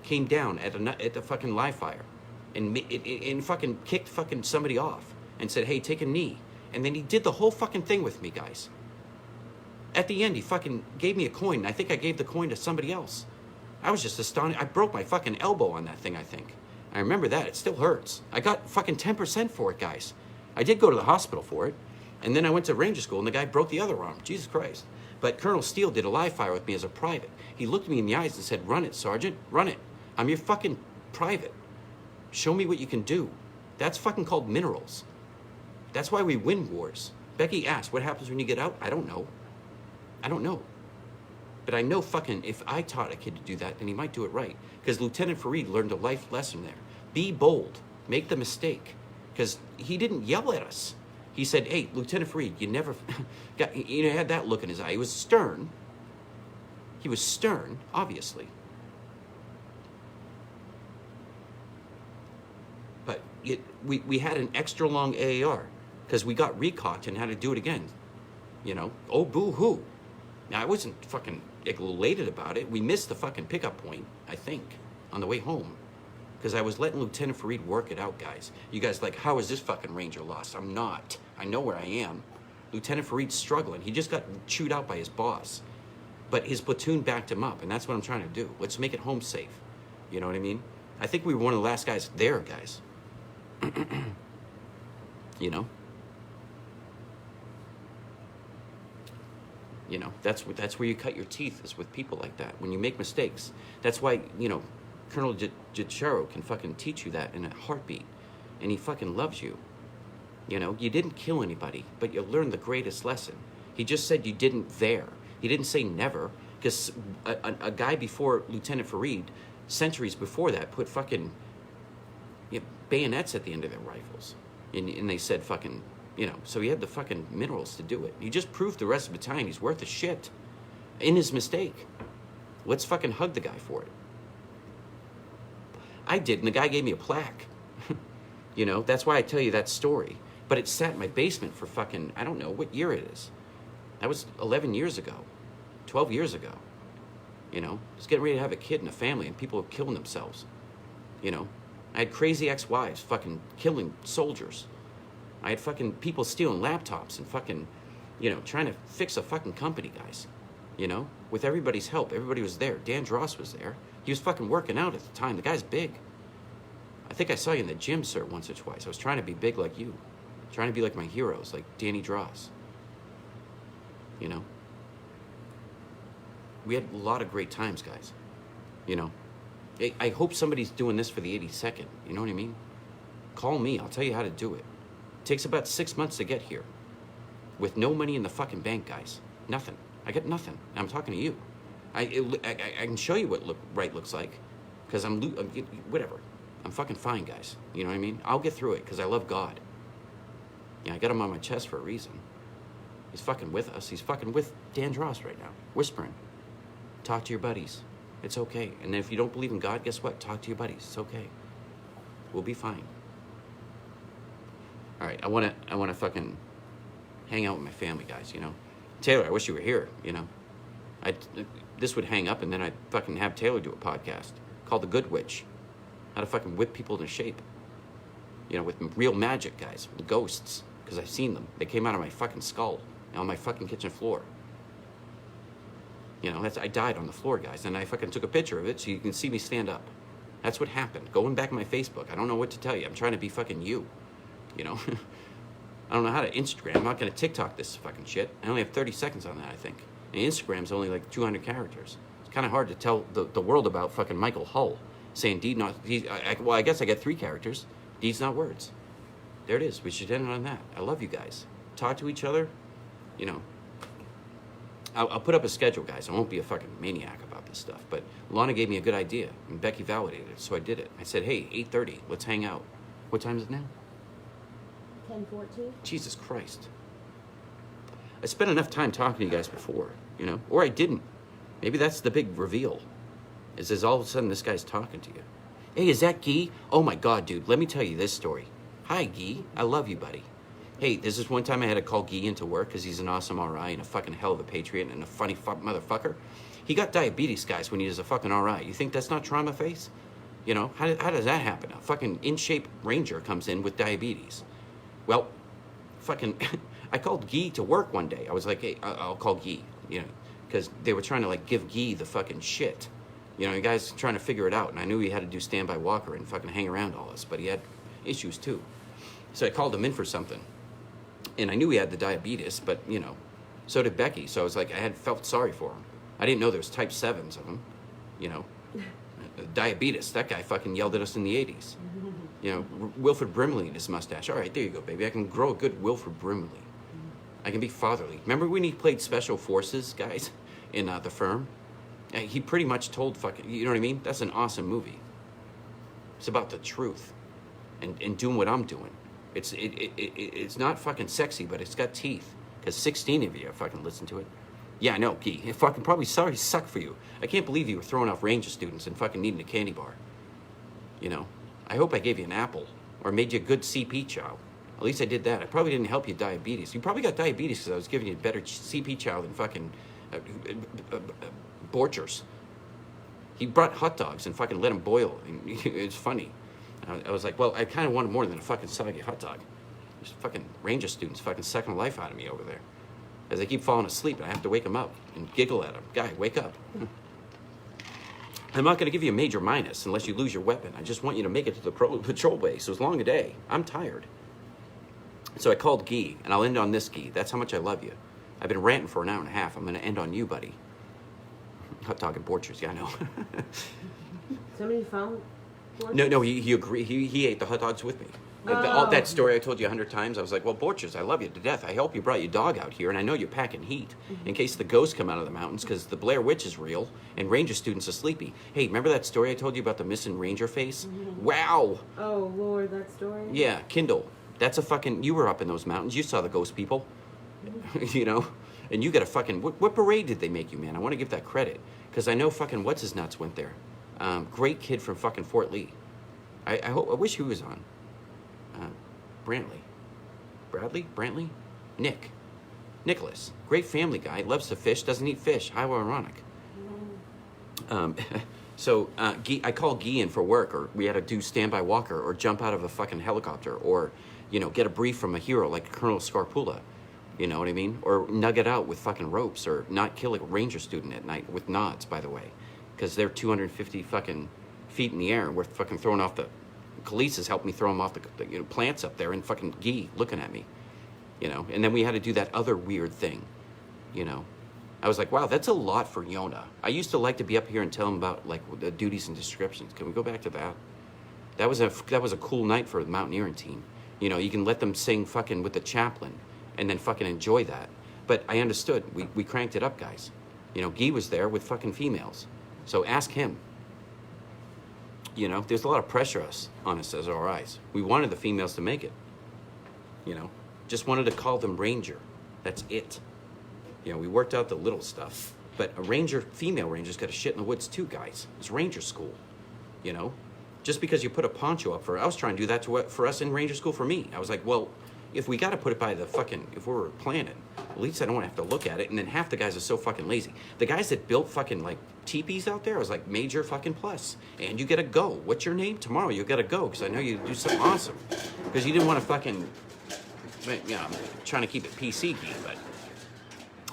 came down at the fucking live fire, and fucking kicked fucking somebody off, and said, hey, take a knee. And then he did the whole fucking thing with me, guys. At the end, he fucking gave me a coin, and I think I gave the coin to somebody else. I was just astonished. I broke my fucking elbow on that thing, I think. I remember that. It still hurts. I got fucking 10% for it, guys. I did go to the hospital for it. And then I went to Ranger School, and the guy broke the other arm. Jesus Christ. But Colonel Steele did a live fire with me as a private. He looked me in the eyes and said, "Run it, Sergeant. Run it. I'm your fucking private. Show me what you can do." That's fucking called minerals. That's why we win wars. Becky asked, what happens when you get out? I don't know. I don't know. But I know fucking if I taught a kid to do that, then he might do it right. Because Lieutenant Fareed learned a life lesson there. Be bold. Make the mistake. Because he didn't yell at us. He said, "Hey, Lieutenant Fareed, you never..." he had that look in his eye. He was stern. He was stern, obviously. But we had an extra long AAR because we got recocked and had to do it again. You know? Oh, boo-hoo. Now, I wasn't fucking elated about it. We missed the fucking pickup point, I think, on the way home. Because I was letting Lieutenant Fareed work it out, guys. You guys like, how is this fucking Ranger lost? I'm not. I know where I am. Lieutenant Fareed's struggling. He just got chewed out by his boss. But his platoon backed him up, and that's what I'm trying to do. Let's make it home safe. You know what I mean? I think we were one of the last guys there, guys. You know? You know, that's where you cut your teeth, is with people like that. When you make mistakes. That's why, you know, Colonel Gichero can fucking teach you that in a heartbeat. And he fucking loves you. You know, you didn't kill anybody, but you learned the greatest lesson. He just said you didn't there. He didn't say never. Because a guy before Lieutenant Fareed, centuries before that, put fucking bayonets at the end of their rifles. And they said fucking, you know, so he had the fucking minerals to do it. He just proved the rest of the battalion he's worth a shit in his mistake. Let's fucking hug the guy for it. I did, and the guy gave me a plaque. You know, that's why I tell you that story. But it sat in my basement for fucking, I don't know what year it is. That was 11 years ago, 12 years ago. You know, I was getting ready to have a kid and a family, and people were killing themselves. You know, I had crazy ex-wives fucking killing soldiers. I had fucking people stealing laptops and fucking, you know, trying to fix a fucking company, guys. You know, with everybody's help. Everybody was there. Dan Dross was there. He was fucking working out at the time. The guy's big. I think I saw you in the gym, sir, once or twice. I was trying to be big like you. Trying to be like my heroes, like Danny Dross. You know? We had a lot of great times, guys. You know? I hope somebody's doing this for the 82nd. You know what I mean? Call me. I'll tell you how to do it. It takes about 6 months to get here. With no money in the fucking bank, guys. Nothing. I got nothing. I'm talking to you. I can show you what right looks like. Because I'm whatever. I'm fucking fine, guys. You know what I mean? I'll get through it because I love God. Yeah, I got him on my chest for a reason. He's fucking with us. He's fucking with Dan Dross right now. Whispering. Talk to your buddies. It's okay. And if you don't believe in God, guess what? Talk to your buddies. It's okay. We'll be fine. All right, I wanna fucking hang out with my family, guys, you know? Taylor, I wish you were here, you know? This would hang up, and then I'd fucking have Taylor do a podcast called The Good Witch. How to fucking whip people into shape. You know, with real magic, guys. With ghosts. Because I've seen them. They came out of my fucking skull. On my fucking kitchen floor. You know, I died on the floor, guys. And I fucking took a picture of it so you can see me stand up. That's what happened. Going back on my Facebook. I don't know what to tell you. I'm trying to be fucking you. You know? I don't know how to Instagram. I'm not going to TikTok this fucking shit. I only have 30 seconds on that, I think. And Instagram's only like 200 characters. It's kind of hard to tell the world about fucking Michael Hull saying deed not... well, I guess I got 3 characters. Deeds not words. There it is. We should end on that. I love you guys. Talk to each other. You know. I'll put up a schedule, guys. I won't be a fucking maniac about this stuff. But Lana gave me a good idea. And Becky validated it, so I did it. I said, hey, 8:30. Let's hang out. What time is it now? 10:14. Jesus Christ. I spent enough time talking to you guys before, you know? Or I didn't. Maybe that's the big reveal. Is all of a sudden this guy's talking to you. Hey, is that Guy? Oh my God, dude. Let me tell you this story. Hi, Guy. I love you, buddy. Hey, this is one time I had to call Guy into work because he's an awesome RI and a fucking hell of a patriot and a funny motherfucker. He got diabetes, guys, when he was a fucking RI. You think that's not trauma face? You know, how does that happen? A fucking in-shape ranger comes in with diabetes. Well, fucking, I called Guy to work one day. I was like, hey, I'll call Guy. you know, because they were trying to like give Guy the fucking shit. You know, the guy's trying to figure it out, and I knew he had to do standby walker and fucking hang around all this, but he had issues too. So I called him in for something, and I knew he had the diabetes, but you know, so did Becky. So I was like, felt sorry for him. I didn't know there was type 7s of him, you know. Diabetes, that guy fucking yelled at us in the 80s. You know, Wilford Brimley and his mustache. All right, there you go, baby. I can grow a good Wilford Brimley. I can be fatherly. Remember when he played Special Forces, guys, in The Firm? He pretty much told fucking, you know what I mean? That's an awesome movie. It's about the truth and doing what I'm doing. It's not fucking sexy, but it's got teeth. Because 16 of you fucking listen to it. Yeah, I know, Guy. I'm fucking probably sorry suck for you. I can't believe you were throwing off Ranger students and fucking needing a candy bar. You know? I hope I gave you an apple. Or made you a good CP child. At least I did that. I probably didn't help you diabetes. You probably got diabetes because I was giving you a better CP child than fucking Borchers. He brought hot dogs and fucking let them boil. It's funny. I was like, well, I kind of wanted more than a fucking soggy hot dog. There's fucking Ranger students fucking sucking the life out of me over there. As they keep falling asleep, and I have to wake them up and giggle at them. Guy, wake up. I'm not going to give you a major minus unless you lose your weapon. I just want you to make it to the patrol base. It was long a day. I'm tired. So I called Guy, and I'll end on this, Guy. That's how much I love you. I've been ranting for an hour and a half. I'm going to end on you, buddy. Hot dog and Borchers, yeah, I know. Somebody found Borchers? No, he agreed. He ate the hot dogs with me. All that story I told you 100 times, I was like, well, Borchers, I love you to death. I hope you brought your dog out here, and I know you're packing heat in case the ghosts come out of the mountains, because the Blair Witch is real, and Ranger students are sleepy. Hey, remember that story I told you about the missing Ranger face? Wow! Oh, Lord, that story? Yeah, Kindle. That's a fucking... You were up in those mountains. You saw the ghost people. You know? And you got a fucking... What parade did they make you, man? I want to give that credit, because I know fucking What's-His-Nuts went there. Great kid from fucking Fort Lee. I wish he was on. Brantley? Nicholas. Great family guy. Loves to fish. Doesn't eat fish. How ironic. So I called Guy in for work, or we had to do standby walker, or jump out of a fucking helicopter, or, you know, get a brief from a hero like Colonel Scarpula. You know what I mean? Or nug it out with fucking ropes, or not kill a Ranger student at night with nods, by the way. Because they're 250 fucking feet in the air, and we're fucking throwing off the... Khalees has helped me throw them off the plants up there, and fucking Guy looking at me, you know. And then we had to do that other weird thing, you know. I was like, wow, that's a lot for Yona. I used to like to be up here and tell him about like the duties and descriptions. Can we go back to that? That was a cool night for the mountaineering team. You know, you can let them sing fucking with the chaplain, and then fucking enjoy that. But I understood. We cranked it up, guys. You know, Guy was there with fucking females, so ask him. You know, there's a lot of pressure on us as RIs. We wanted the females to make it. You know, just wanted to call them Ranger. That's it. You know, we worked out the little stuff. But a Ranger, female Ranger's got a shit in the woods too, guys. It's Ranger school. You know, just because you put a poncho up for her. I was trying to do that for us in Ranger school for me. I was like, well, if we got to put it by the fucking, if we were planning, at least I don't want to have to look at it. And then half the guys are so fucking lazy. The guys that built fucking like teepees out there, I was like, major fucking plus. And you gotta go. What's your name? Tomorrow you gotta go, because I know you do something awesome. Because you didn't want to fucking, you know, I'm trying to keep it PC, but.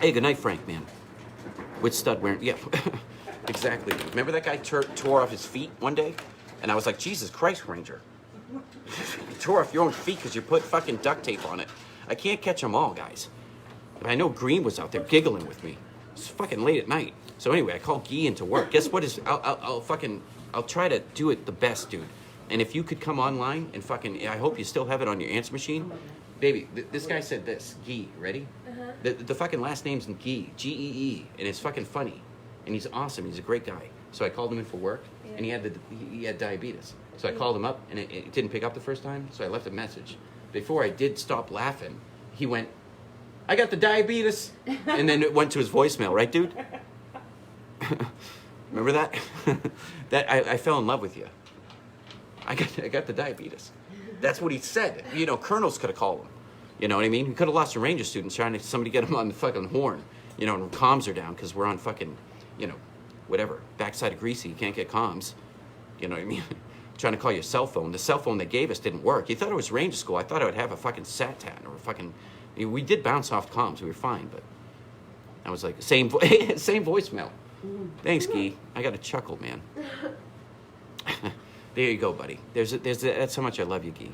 Hey, good night, Frank, man. With stud wearing, yeah, exactly. Remember that guy tore off his feet one day? And I was like, Jesus Christ, Ranger. You tore off your own feet because you put fucking duct tape on it. I can't catch them all, guys. But I know Green was out there giggling with me. It's fucking late at night. So anyway, I called Guy into work. Guess what is, I'll try to do it the best, dude. And if you could come online and fucking, I hope you still have it on your answer machine. Baby, this guy said this, Guy, ready? The fucking last name's Guy, G-E-E, and it's fucking funny. And he's awesome, he's a great guy. So I called him in for work, and he had diabetes. So I called him up, and it didn't pick up the first time, so I left a message. Before I did stop laughing, he went, I got the diabetes, and then it went to his voicemail, right, dude? Remember that? I fell in love with you. I got the diabetes. That's what he said. You know, colonels could have called him. You know what I mean? We could have lost some Ranger students trying to somebody get him on the fucking horn. You know, and comms are down because we're on fucking, you know, whatever. Backside of Greasy, you can't get comms. You know what I mean? Trying to call your cell phone. The cell phone they gave us didn't work. You thought it was Ranger school. I thought I would have a fucking SAT-TAN or a fucking... We did bounce off comms. We were fine, but... I was like, same same voicemail. Thanks, Guy. I got a chuckle, man. There you go, buddy. That's how much I love you, Guy.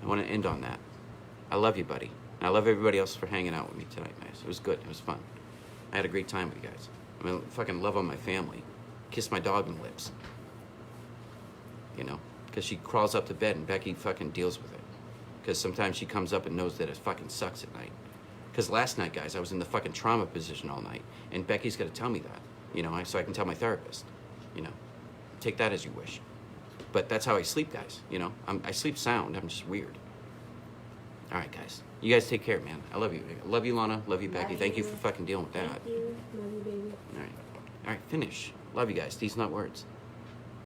I want to end on that. I love you, buddy. And I love everybody else for hanging out with me tonight, guys. It was good. It was fun. I had a great time with you guys. I mean, fucking love on my family. Kiss my dog on the lips. You know? Because she crawls up to bed and Becky fucking deals with it. Because sometimes she comes up and knows that it fucking sucks at night. Because last night, guys, I was in the fucking trauma position all night. And Becky's got to tell me that. You know, so I can tell my therapist. You know? Take that as you wish. But that's how I sleep, guys. You know? I sleep sound. I'm just weird. All right, guys. You guys take care, man. I love you. I love you, Lana. Love you, Becky. Thank you for fucking dealing with that. Thank you. Love you, baby. All right. All right, finish. Love you guys. These not words.